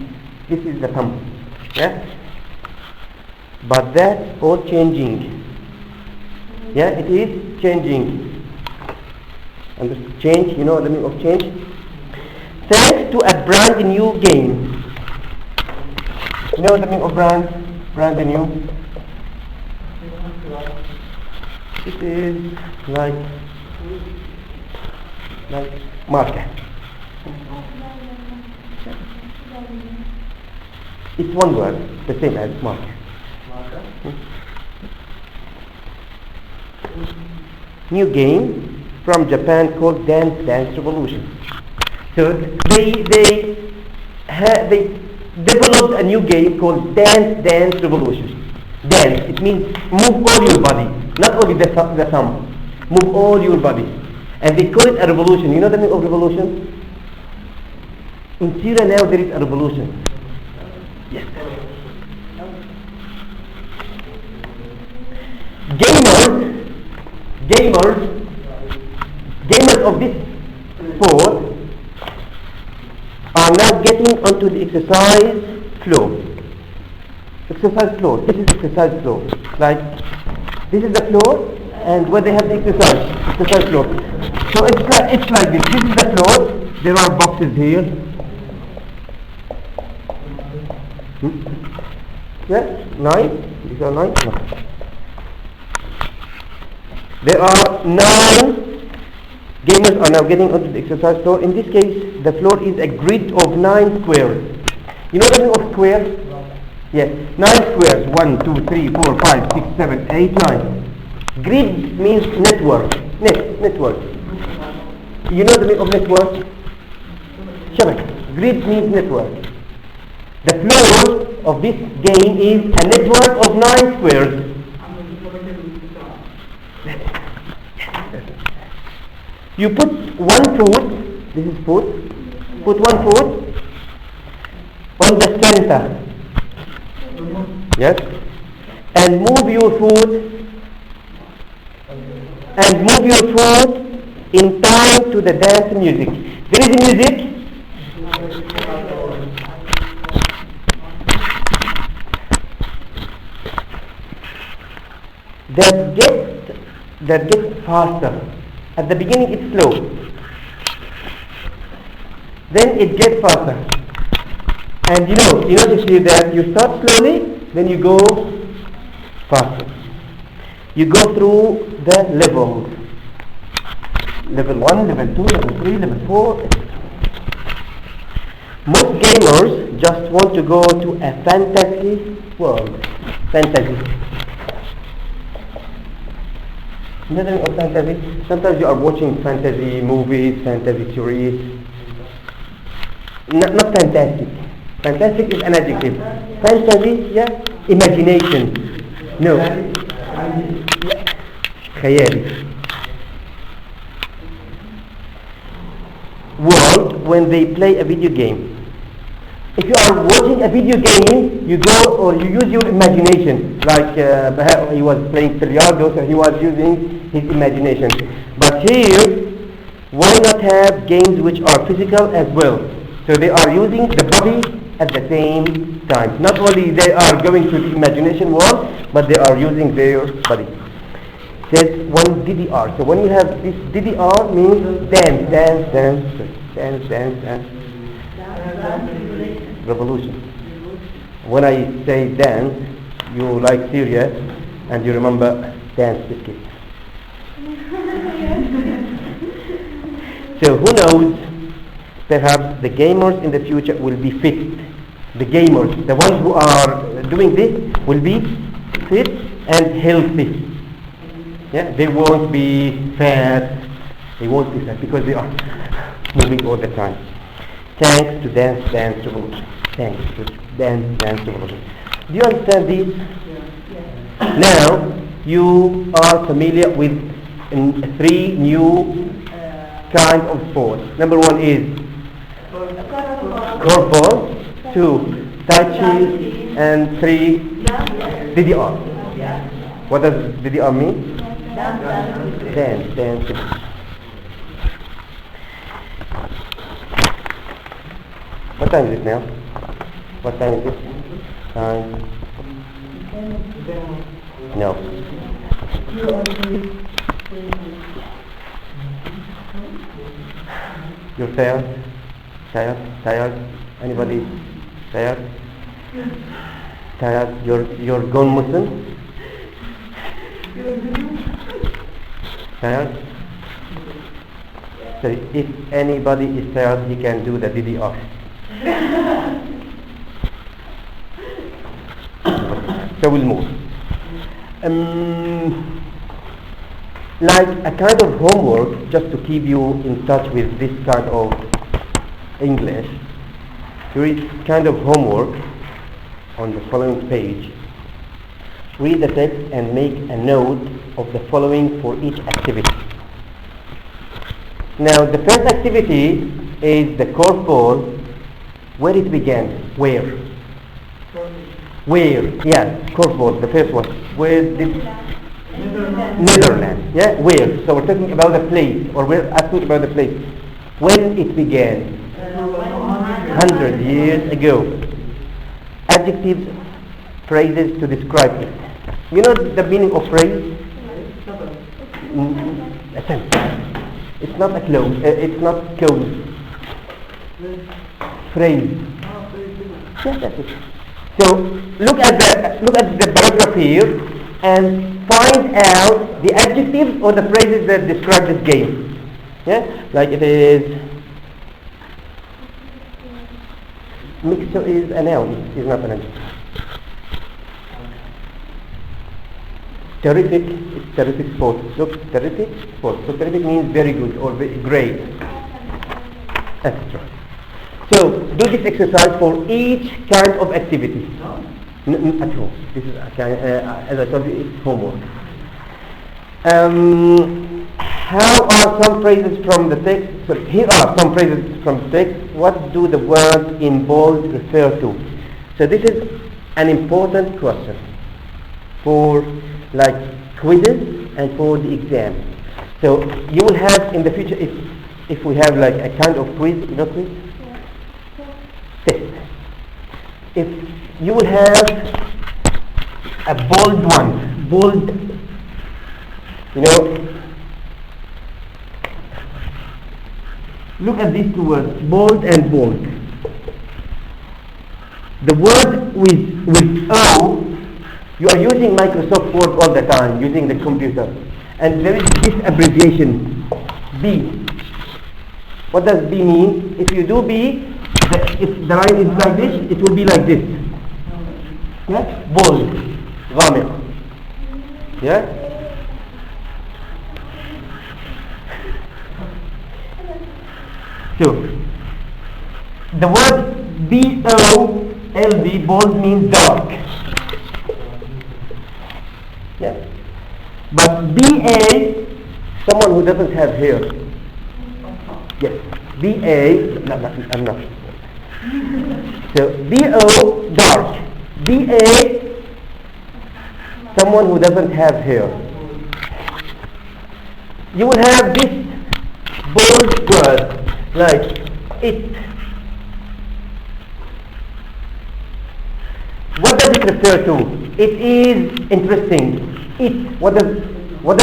This is the thumb. Yeah? But that's all changing. Yeah, it is changing. And change, you know the meaning of change? Thanks to a brand new game. You know the meaning of brand new? This is like marker. It's one word, the same as marker. New game from Japan called Dance Revolution. So they developed a new game called Dance Revolution. Dance, it means move all your body, not only the thumb. Move all your body. And they call it a revolution. You know the meaning of revolution? In Syria now there is a revolution. Yes. Gamers of this sport are now getting onto the exercise floor. This is exercise floor. Like, this is the floor, and where they have the exercise floor. So it's like this. This is the floor. There are boxes here. Yeah, 9. These are 9. No. There are 9 gamers are now getting onto the exercise floor. In this case, the floor is a grid of 9 squares. You know the meaning of square? Yes, 9 squares. 1, 2, 3, 4, 5, 6, 7, 8, 9. Grid means network. Network. You know the meaning of network? Shabak. Grid means network. The floor of this game is a network of 9 squares. You put one foot, this is foot, put one foot on the center. Yes? And move your foot in time to the dance music. There is music. That gets faster. At the beginning it's slow. Then it gets faster. And you see that you start slowly, then you go faster. You go through the levels. Level 1, level 2, level 3, level 4. Most gamers just want to go to a fantasy world. Fantasy. Nothing of fantasy. Sometimes you are watching fantasy movies, fantasy series. Not fantastic. Fantastic is an adjective. Fantasy, yeah, imagination. No. Khayali. World when they play a video game. If you are watching a video game, you go or you use your imagination. Like he was playing Triago, so he was using his imagination. But here, why not have games which are physical as well? So they are using the body at the same time. Not only they are going to the imagination world, but they are using their body. It says one DDR. So when you have this DDR means dance. Revolution. When I say dance, you like Syria and you remember dance biscuit. So who knows, perhaps the gamers in the future will be fit. The gamers, the ones who are doing this, will be fit and healthy. Yeah, they won't be fat. They won't be fat because they are moving all the time. Thanks to dance revolution. Thanks to dance revolution. Do you understand this? Now you are familiar with three new kinds of sports. Number one is korfball, two tai chi, and three DDR. What does DDR mean? Dance. What time is it now? What time is it? No. You're tired? Tired? Anybody tired? Tired? You're gone Muslim? Tired? So if anybody is tired, he can do the DDR. So we'll move. Like a kind of homework, just to keep you in touch with this kind of English, there is kind of homework on the following page. Read the text and make a note of the following for each activity. Now the first activity is the korfball. Where it began? Where? Yeah, korfball, the first one. Where did? Netherlands. Yeah, where? So we're talking about the place, or we're asking about the place. When it began? 100 years ago. Adjectives, phrases to describe it. You know the meaning of phrase? A sentence. It's not a clause. It's not clause. Phrase. Yes, that's it. So look at the paragraph here and find out the adjectives or the phrases that describe this game. Yeah, like it is. Mixture is a noun. It's not an adjective. Terrific. It's terrific sport. Look, terrific sport. So terrific means very good or very great, etc. So do this exercise for each kind of activity at home. This is as I told you, it's homework. How are some phrases from the text? So here are some phrases from the text. What do the words in bold refer to? So this is an important question for like quizzes and for the exam. So you will have in the future, if we have like a kind of quiz, you know quiz? Test. If you will have a bold one, you know, look at these two words, bold and bold. The word with O, you are using Microsoft Word all the time, using the computer. And there is this abbreviation, B. What does B mean? If you do B, if the line is like this, it will be like this. Yeah? Bold. غامق. Yeah? So, the word B-O-L-D, bold, means dark. Yeah? But B-A, someone who doesn't have hair. Yes. B-A, no, I'm not. So, B-O, dark. B-A, someone who doesn't have hair. You will have this bold word, like it. What does it refer to? It is interesting. It. What does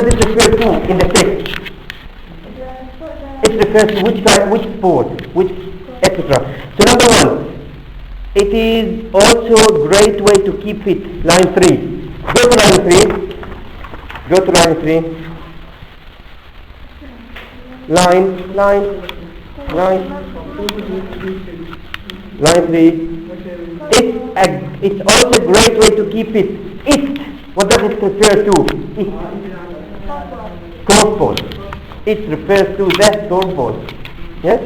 it refer to in the text? It refers to which kind, which sport, which etc. So number one, it is also a great way to keep fit. Line 3. Go to line 3. Go to line 3. Line 3. It's also a great way to keep fit. It. What does it refer to? It. Korfball. It refers to that korfball. Yes?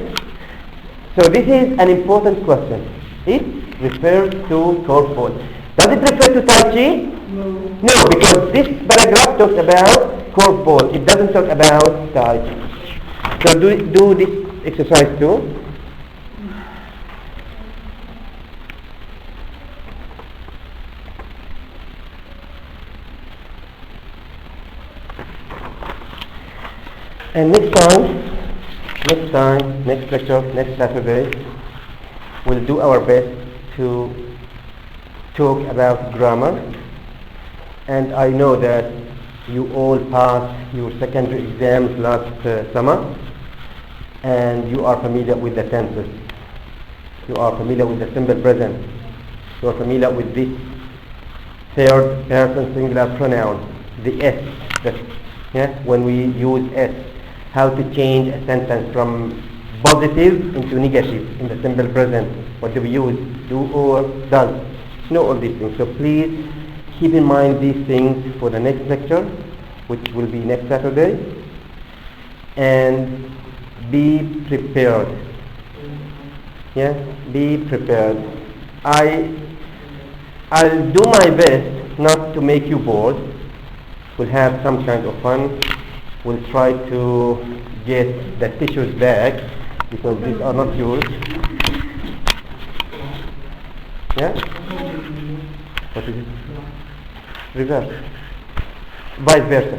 So this is an important question. It refers to corpus. Does it refer to Tai Chi? No. No, because this paragraph talks about corpus. It doesn't talk about Tai Chi. So do this exercise too. And next lecture, next Saturday, we'll do our best to talk about grammar. And I know that you all passed your secondary exams last summer, and you are familiar with the tenses. You are familiar with the simple present. You are familiar with this third person singular pronoun, the S. When we use S. How to change a sentence from positive into negative in the simple present. What do we use? Do or does. You know all these things. So please keep in mind these things for the next lecture, which will be next Saturday. And be prepared. Be prepared. I'll do my best not to make you bored. We'll have some kind of fun. We'll try to get the tissues back because these are not yours. What is it? Reverse. Vice versa.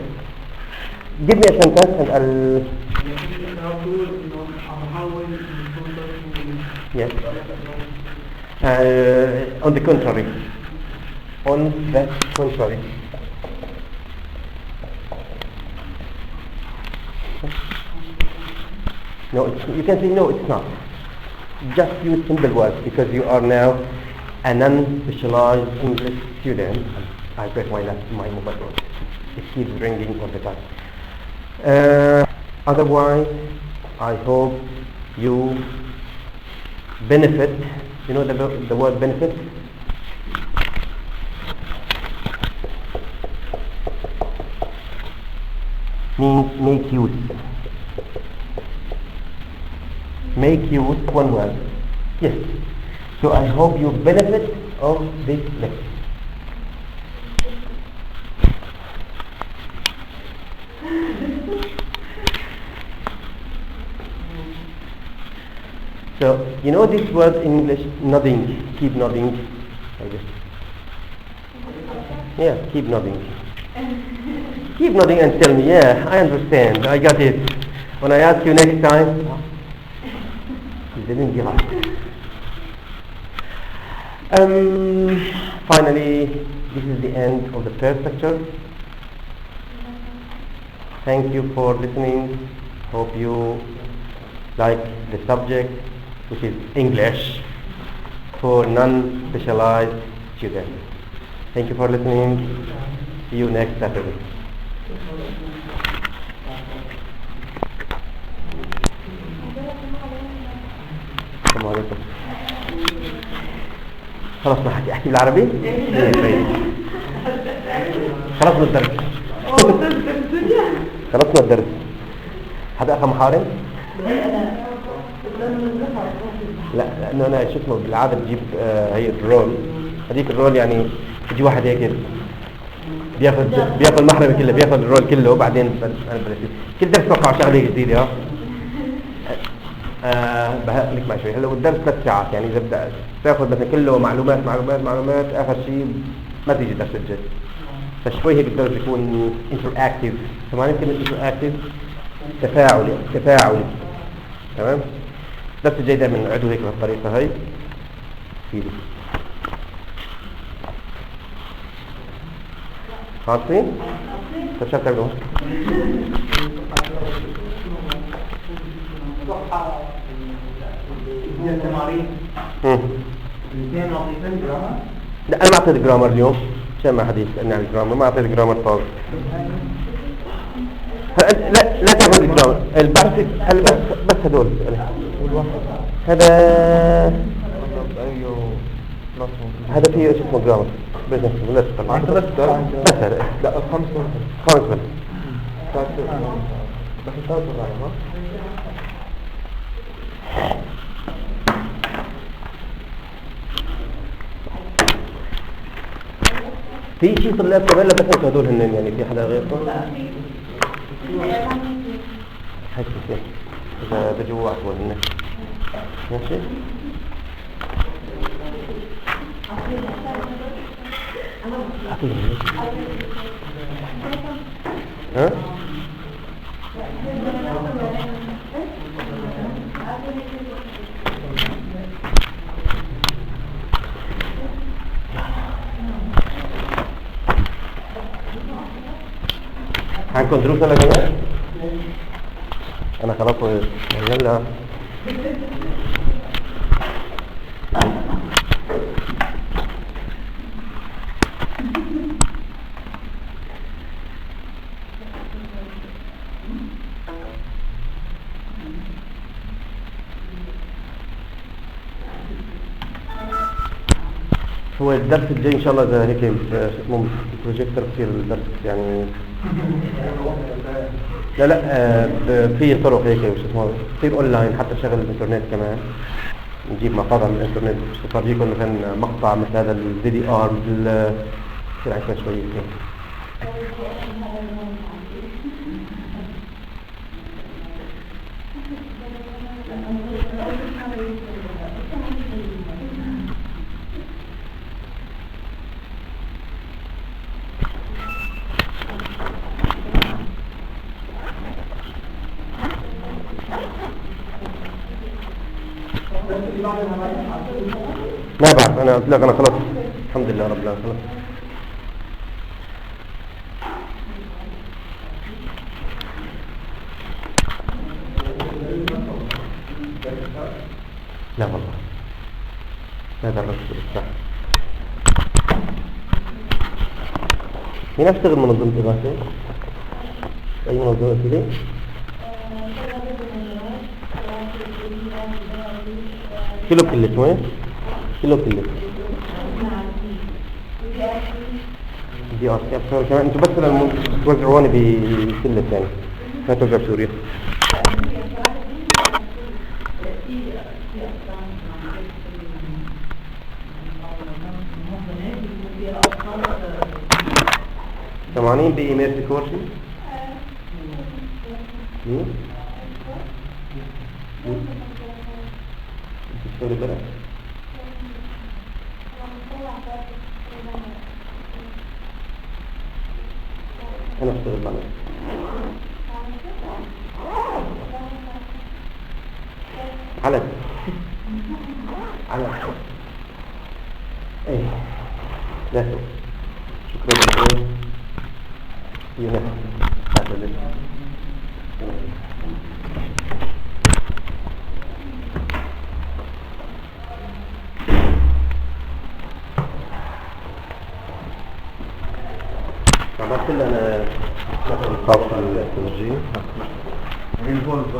Give me a sentence and I'll... Yes. On the contrary. On the contrary. No, you can say no, it's not. Just use simple words because you are now a non-specialized English student. I break my mobile. It keeps ringing all the time. Otherwise, I hope you benefit. You know the word benefit? Means make use. Make use, one word. Yes. So I hope you benefit of this lecture. So you know this word in English, nodding. Keep nodding. Like this. Yeah, keep nodding. Keep nodding and tell me, yeah, I understand, I got it. When I ask you next time, you didn't give up. Finally, this is the end of the first lecture. Thank you for listening. Hope you like the subject, which is English for non-specialized students. Thank you for listening. See you next Saturday. السلام عليكم. خلاص ما احكي بالعربي؟ خلصنا الدرس. خلصنا الدرس. حدا اخذ محارم؟ لا لانه انا شو اسمه بالعاده بجيب هي الرول. هذيك الرول يعني بيجي واحد هيك بياخذ المحرم كله، بياخذ الرول كله وبعدين كل درس توقع شغله جديده. بهقلك مع شوي. هلا والدرس 3 ساعات، يعني اذا بدأ تاخذ مثلا كله معلومات اخر شيء ما تيجي درس الجد. فشوي هيك الدرس يكون انتراكتيف. كمان كلمه انتراكتيف تفاعلي. تمام. الدرس الجاي دائما نعيده هيك بهالطريقه هي. فيدي خالصين؟ طيب شو بتعملوا؟ التمارين الاثنين وظيفتين جرامر؟ لا انا ما اعطيت جرامر اليوم عشان ما حد يسالني عن الجرامر. ما اعطيت جرامر طاز. لا تاخذ الجرامر بس هدول هذا فيه ايش اسمه جرامر بس لا 5 بس في شيء طلاب كمان بس انتوا هدول هن يعني في حدا غيركم؟ حكي فيه إذا بجوا عفوا هن ماشي؟ ها؟ عندكم دروس ولا جماعة؟ أنا خلاص يلا هو الدرس الجاي إن شاء الله إذا هيك اسمه بروجيكتور بصير الدرس يعني لا في طرق هيك وش اسمه بصير اونلاين حتى شغل الانترنت كمان نجيب مقاطع من الانترنت بفرجيكم مثلا مقطع مثل هذا الفيديو ار مثل بصير عندنا شويه هيك ما بعرف انا قلت لك انا خلص الحمد لله رب العالمين خلص لا والله ما درست صح مين اشتغل منظمة إغاثة؟ اي منظمة كده؟ كيلو كلية وين؟ كيلو كلية دي ار سي كمان انتوا بس لما توزعوني بكلة يعني ما توزع سوريا سمعانين بإيميل كورسي؟ تشتغلي بلا؟ أنا أشتغل معنا على ايه لا شكرا لكم يلا عملت لنا انا خاص التسجيل involve